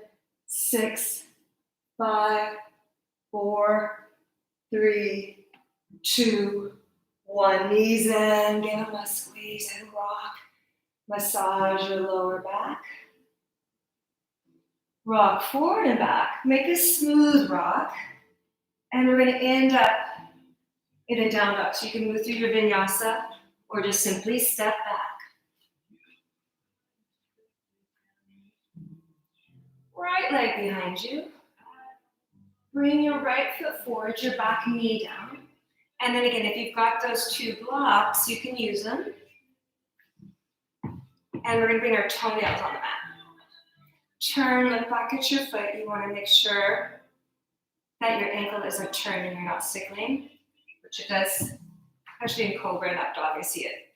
6, 5, 4, 3, 2, 1. Knees in. Give them a squeeze and rock. Massage your lower back. Rock forward and back. Make a smooth rock. And we're going to end up in a down dog. So you can move through your vinyasa or just simply step back. Right leg behind you. Bring your right foot forward, your back knee down. And then again, if you've got those 2 blocks, you can use them. And we're going to bring our toenails on the mat. Turn, look back at your foot. You want to make sure that your ankle isn't turned and you're not sickling, which it does, especially in Cobra and Up Dog, I see it.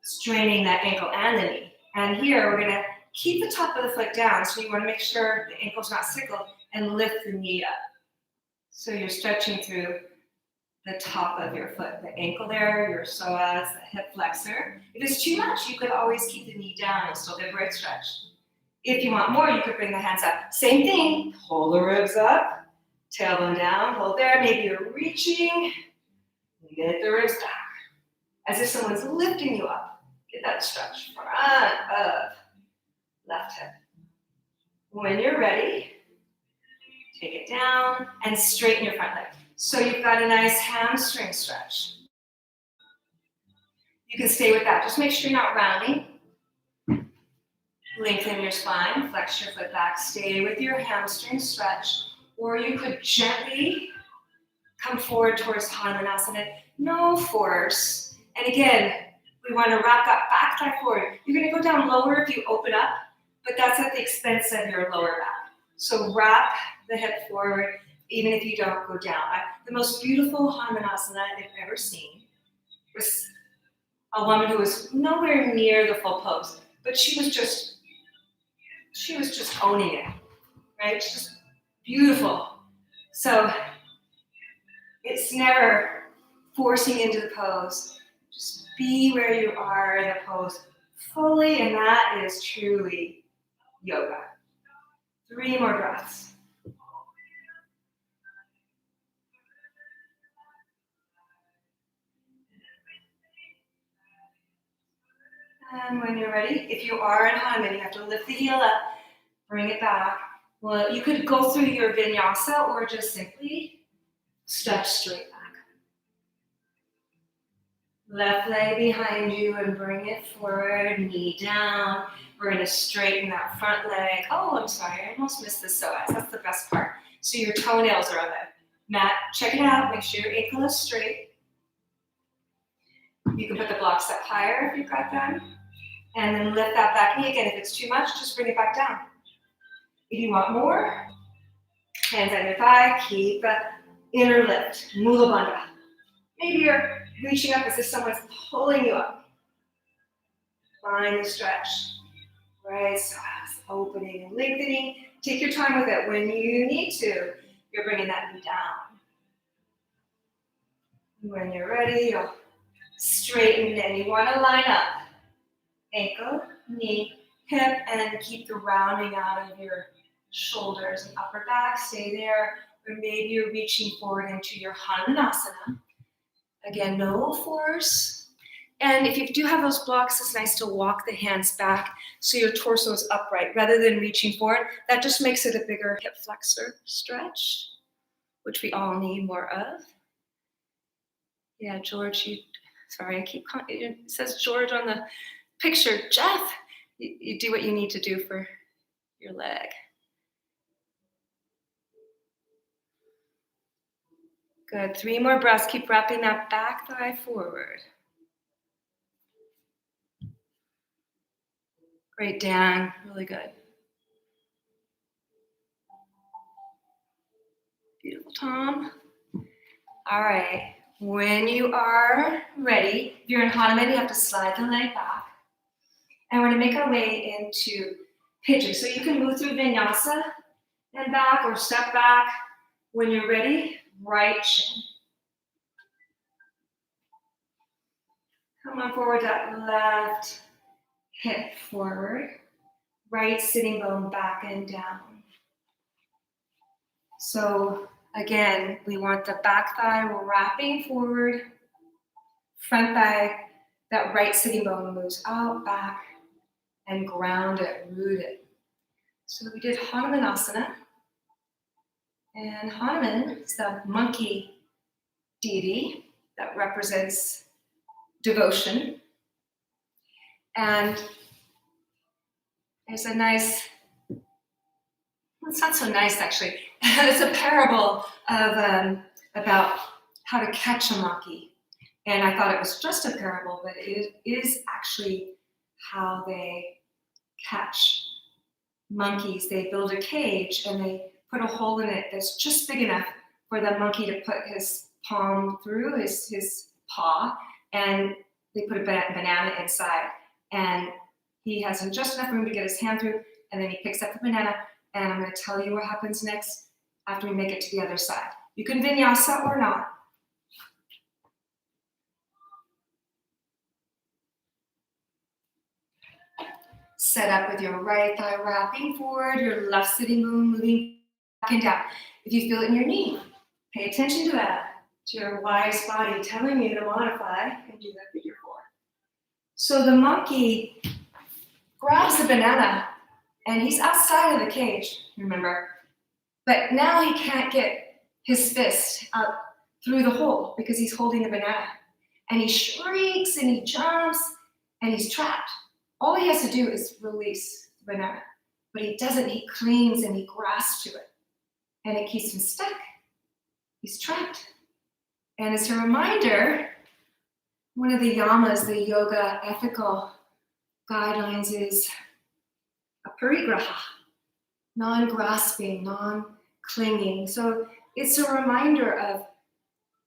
Straining that ankle and the knee. And here, we're going to keep the top of the foot down, so you want to make sure the ankle's not sickled and lift the knee up. So you're stretching through the top of your foot, the ankle there, your psoas, the hip flexor. If it's too much, you could always keep the knee down and still get a great stretch. If you want more, you could bring the hands up. Same thing, hold the ribs up. Tailbone down, hold there. Maybe you're reaching. Get the ribs back. As if someone's lifting you up. Get that stretch. Front of left hip. When you're ready, take it down and straighten your front leg. So you've got a nice hamstring stretch. You can stay with that. Just make sure you're not rounding. Lengthen your spine, flex your foot back. Stay with your hamstring stretch. Or you could gently come forward towards Hanumanasana. No force. And again, we want to wrap that back thigh forward. You're going to go down lower if you open up, but that's at the expense of your lower back. So wrap the hip forward, even if you don't go down. The most beautiful Hanumanasana I've ever seen was a woman who was nowhere near the full pose, but she was just owning it, right? Just beautiful. So it's never forcing into the pose, Just be where you are in the pose fully, and that is truly yoga. 3 more breaths. And when you're ready, if you are in Hanuman, you have to lift the heel up, bring it back. Well, you could go through your vinyasa or just simply stretch straight back. Left leg behind you and bring it forward, knee down. We're going to straighten that front leg. Oh, I'm sorry, I almost missed the psoas. That's the best part. So your toenails are on the mat. Check it out. Make sure your ankle is straight. You can put the blocks up higher if you've got them. And then lift that back knee again. If it's too much, just bring it back down. If you want more, hands on your thigh, keep an inner lift, Mula Bandha. Maybe you're reaching up as if someone's pulling you up. Find the stretch. Right, so opening and lengthening. Take your time with it. When you need to, you're bringing that knee down. When you're ready, you'll straighten and you want to line up. Ankle, knee, hip, and keep the rounding out of your shoulders and upper back. Stay there. Or maybe you're reaching forward into your Hanumanasana. Again, no force. And if you do have those blocks, it's nice to walk the hands back so your torso is upright rather than reaching forward. That just makes it a bigger hip flexor stretch, which we all need more of. Yeah, George, it says George on the picture. Jeff, you do what you need to do for your leg. Good, 3 more breaths. Keep wrapping that back thigh forward. Great, Dan, really good. Beautiful, Tom. All right, when you are ready, if you're in Hanuman, you have to slide the leg back. And we're gonna make our way into pigeon. So you can move through vinyasa and back or step back. When you're ready, right shin. Come on forward, that left hip forward. Right sitting bone back and down. So again, we want the back thigh wrapping forward, front thigh, that right sitting bone moves out, back, and ground it, root it. So we did Hanumanasana. And Hanuman is the monkey deity that represents devotion. And there's a nice, well, it's not so nice actually. It's a parable of about how to catch a monkey. And I thought it was just a parable, but it is actually how they catch monkeys. They build a cage and they put a hole in it that's just big enough for the monkey to put his palm through, his paw, and they put a banana inside. And he has just enough room to get his hand through, and then he picks up the banana, and I'm going to tell you what happens next after we make it to the other side. You can vinyasa or not. Set up with your right thigh wrapping forward, your left sitting bone moving back and down. If you feel it in your knee, pay attention to that, to your wise body telling you to modify and do that figure 4. So the monkey grabs the banana and he's outside of the cage, remember? But now he can't get his fist out through the hole because he's holding the banana. And he shrieks and he jumps and he's trapped. All he has to do is release the banana. But he doesn't, he clings and he grasps to it. And it keeps him stuck. He's trapped. And as a reminder, one of the yamas, the yoga ethical guidelines is a parigraha, non-grasping, non-clinging. So it's a reminder of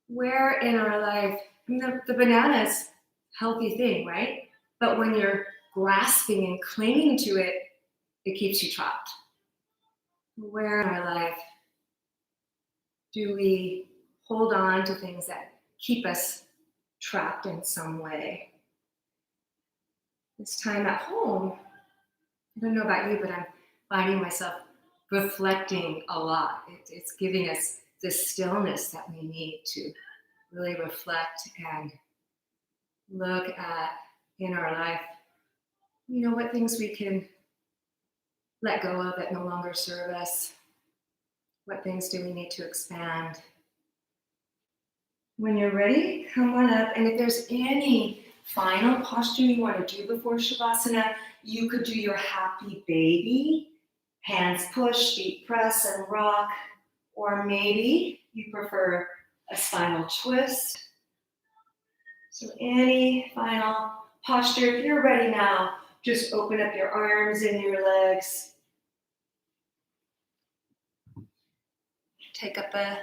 where in our life, I mean, the banana is a healthy thing, right? But when you're grasping and clinging to it, it keeps you trapped. Where in our life do we hold on to things that keep us trapped in some way. This time at home, I don't know about you, but I'm finding myself reflecting a lot. It's giving us the stillness that we need to really reflect and look at in our life, what things we can let go of that no longer serve us. What things do we need to expand? When you're ready, come on up. And if there's any final posture you want to do before Shavasana, you could do your happy baby, hands push, feet press and rock, or maybe you prefer a spinal twist. So any final posture, if you're ready now, just open up your arms and your legs. Take up a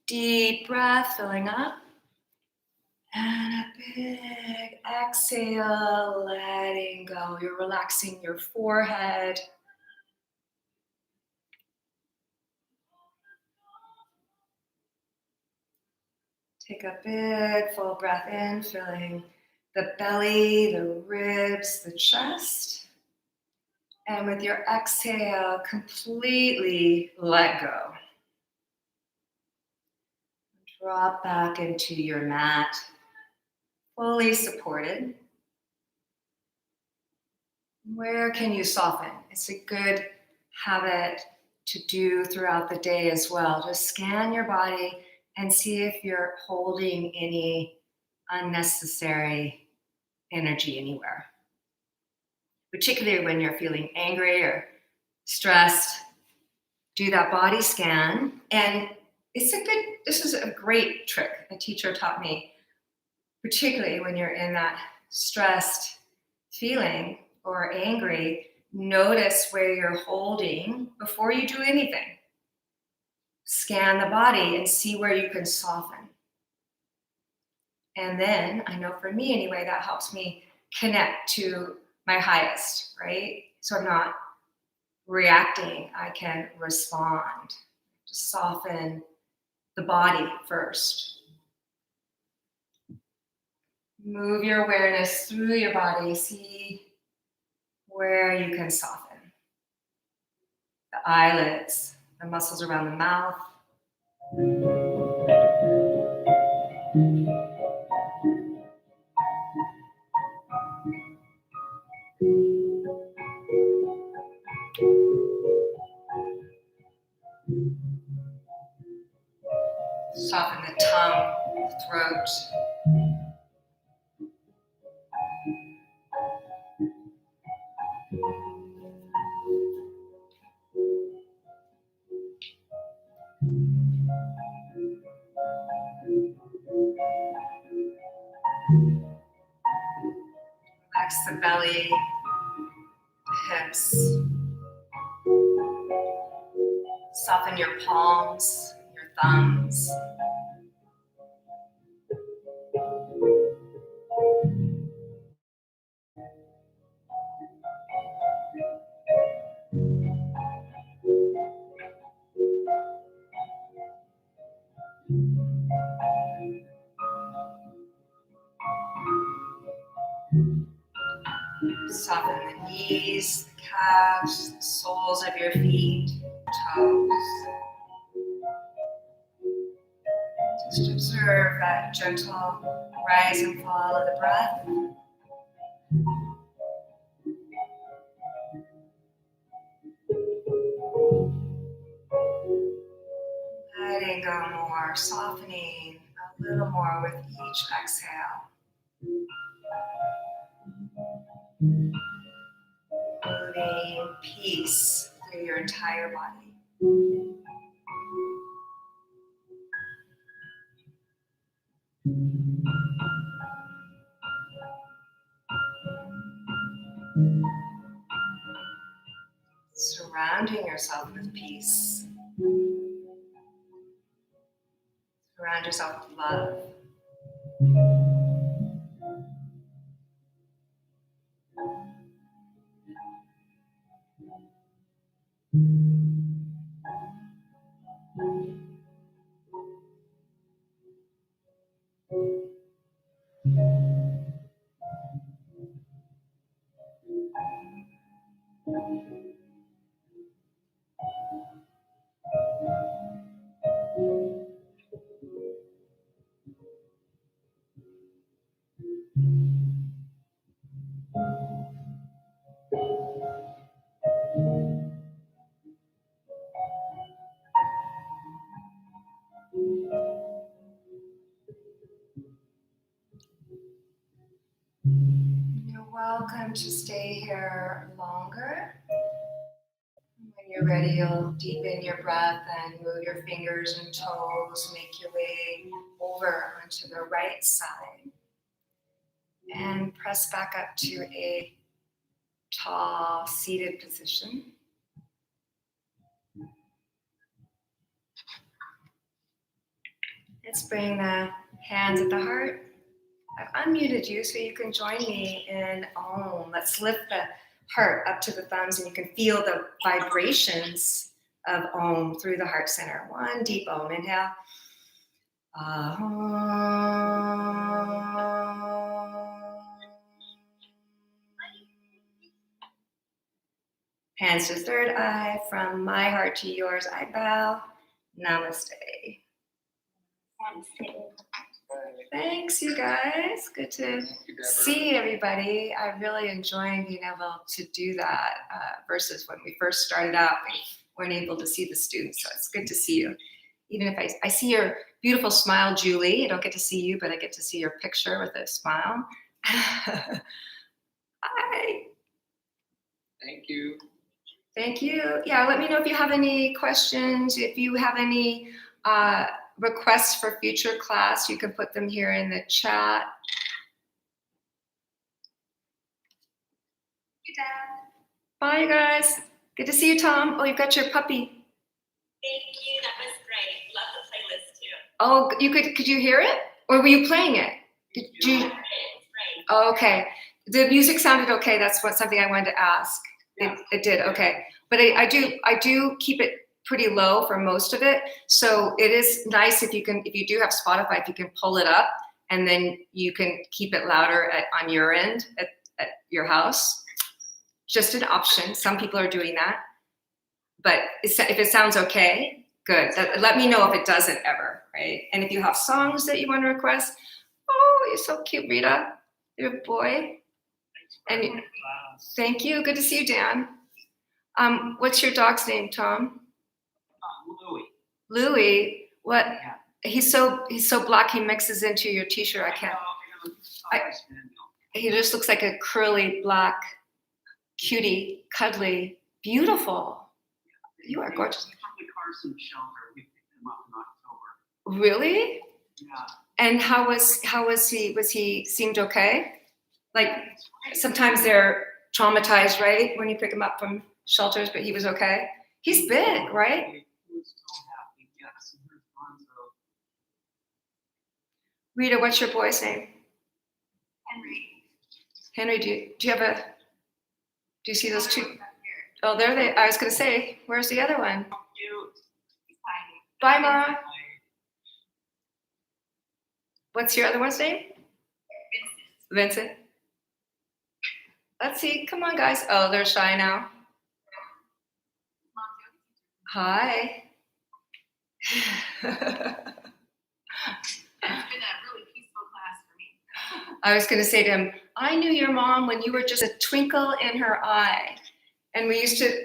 deep breath, filling up. And a big exhale, letting go. You're relaxing your forehead. Take a big full breath in, filling the belly, the ribs, the chest. And with your exhale, completely let go. Drop back into your mat, fully supported. Where can you soften? It's a good habit to do throughout the day as well. Just scan your body and see if you're holding any unnecessary energy anywhere. Particularly when you're feeling angry or stressed, do that body scan. And this is a great trick a teacher taught me, particularly when you're in that stressed feeling or angry. Notice where you're holding before you do anything. Scan the body and see where you can soften. And then, I know for me anyway, that helps me connect to my highest, right? So I'm not reacting, I can respond. Just soften the body first. Move your awareness through your body. See where you can soften. The eyelids, the muscles around the mouth. Soften the tongue, the throat. Relax the belly, the hips. Soften your palms, your thumbs. Soften the knees, the calves, the soles of your feet, toes. Just observe that gentle rise and fall of the breath. Letting go more, softening a little more with each exhale. Moving peace through your entire body. Surrounding yourself with peace. Surround yourself with love. You're welcome to stay here longer. When you're ready, you'll deepen your breath and move your fingers and toes, make your way over onto the right side. And press back up to a tall seated position. Let's bring the hands at the heart. I've unmuted you so you can join me in Om. Let's lift the heart up to the thumbs and you can feel the vibrations of Om through the heart center. One deep Om. Inhale. Hands to third eye. From my heart to yours, I bow. Namaste. Thanks, you guys. Good to see everybody. I really enjoy being able to do that versus when we first started out, we weren't able to see the students. So it's good to see you. Even if I see your beautiful smile, Julie. I don't get to see you, but I get to see your picture with a smile. Hi. Thank you. Thank you. Yeah, let me know if you have any questions. If you have any requests for future class, you can put them here in the chat. Hey, Dad. Bye, guys. Good to see you, Tom. Oh, you've got your puppy. Thank you. That was great. Love the playlist too. Oh, could you hear it? Or were you playing it? Did you? I heard it. It's great. Oh, okay. The music sounded okay. That's something I wanted to ask. Yeah. It did. Okay. But I do keep it pretty low for most of it. So it is nice if you do have Spotify, if you can pull it up and then you can keep it louder on your end at your house. Just an option. Some people are doing that. But if it sounds okay, good. Let me know if it doesn't ever, right? And if you have songs that you want to request, oh, you're so cute, Rita. You're a boy. And thank you. Good to see you, Dan. What's your dog's name, Tom? Louis. Louis. What? Yeah. He's so black. He mixes into your T-shirt. I can't. He just looks like a curly black cutie, cuddly, beautiful. You are gorgeous. From the Carson shelter, we picked him up in October. Really? Yeah. And how was he? Was he seemed okay? Like sometimes they're traumatized, right? When you pick them up from shelters, but he was okay. He's big, right? He was so happy. Yes. Rita, what's your boy's name? Henry. Henry, do you see those two? Oh, there they. I was gonna say, where's the other one? Bye, Mara. What's your other one's name? Vincent. Let's see. Come on, guys. Oh, they're shy now. Hi. It's been a really peaceful class for me. I was going to say to him, I knew your mom when you were just a twinkle in her eye. And we used to,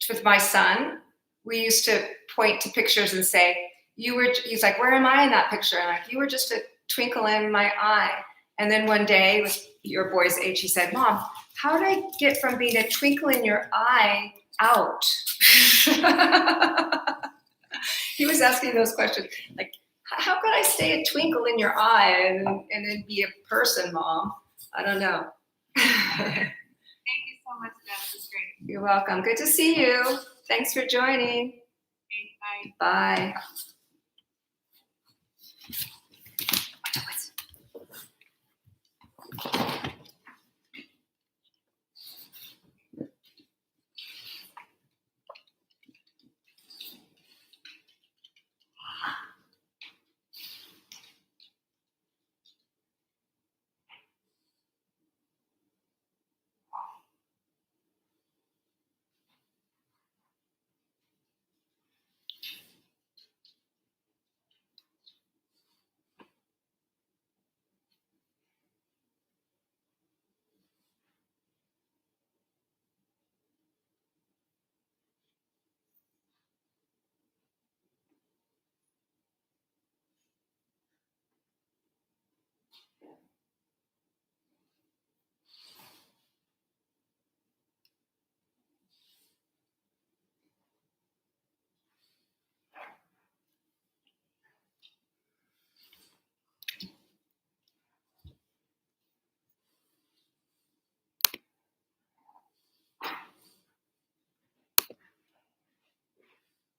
with my son, we used to point to pictures and say, he's like, where am I in that picture? And I'm like, you were just a twinkle in my eye. And then one day, with your boy's age, he said, Mom, how did I get from being a twinkle in your eye out? He was asking those questions, like, how could I stay a twinkle in your eye and then be a person, Mom? I don't know. Thank you so much, Beth. It was great. You're welcome. Good to see you. Thanks for joining. Bye. Bye.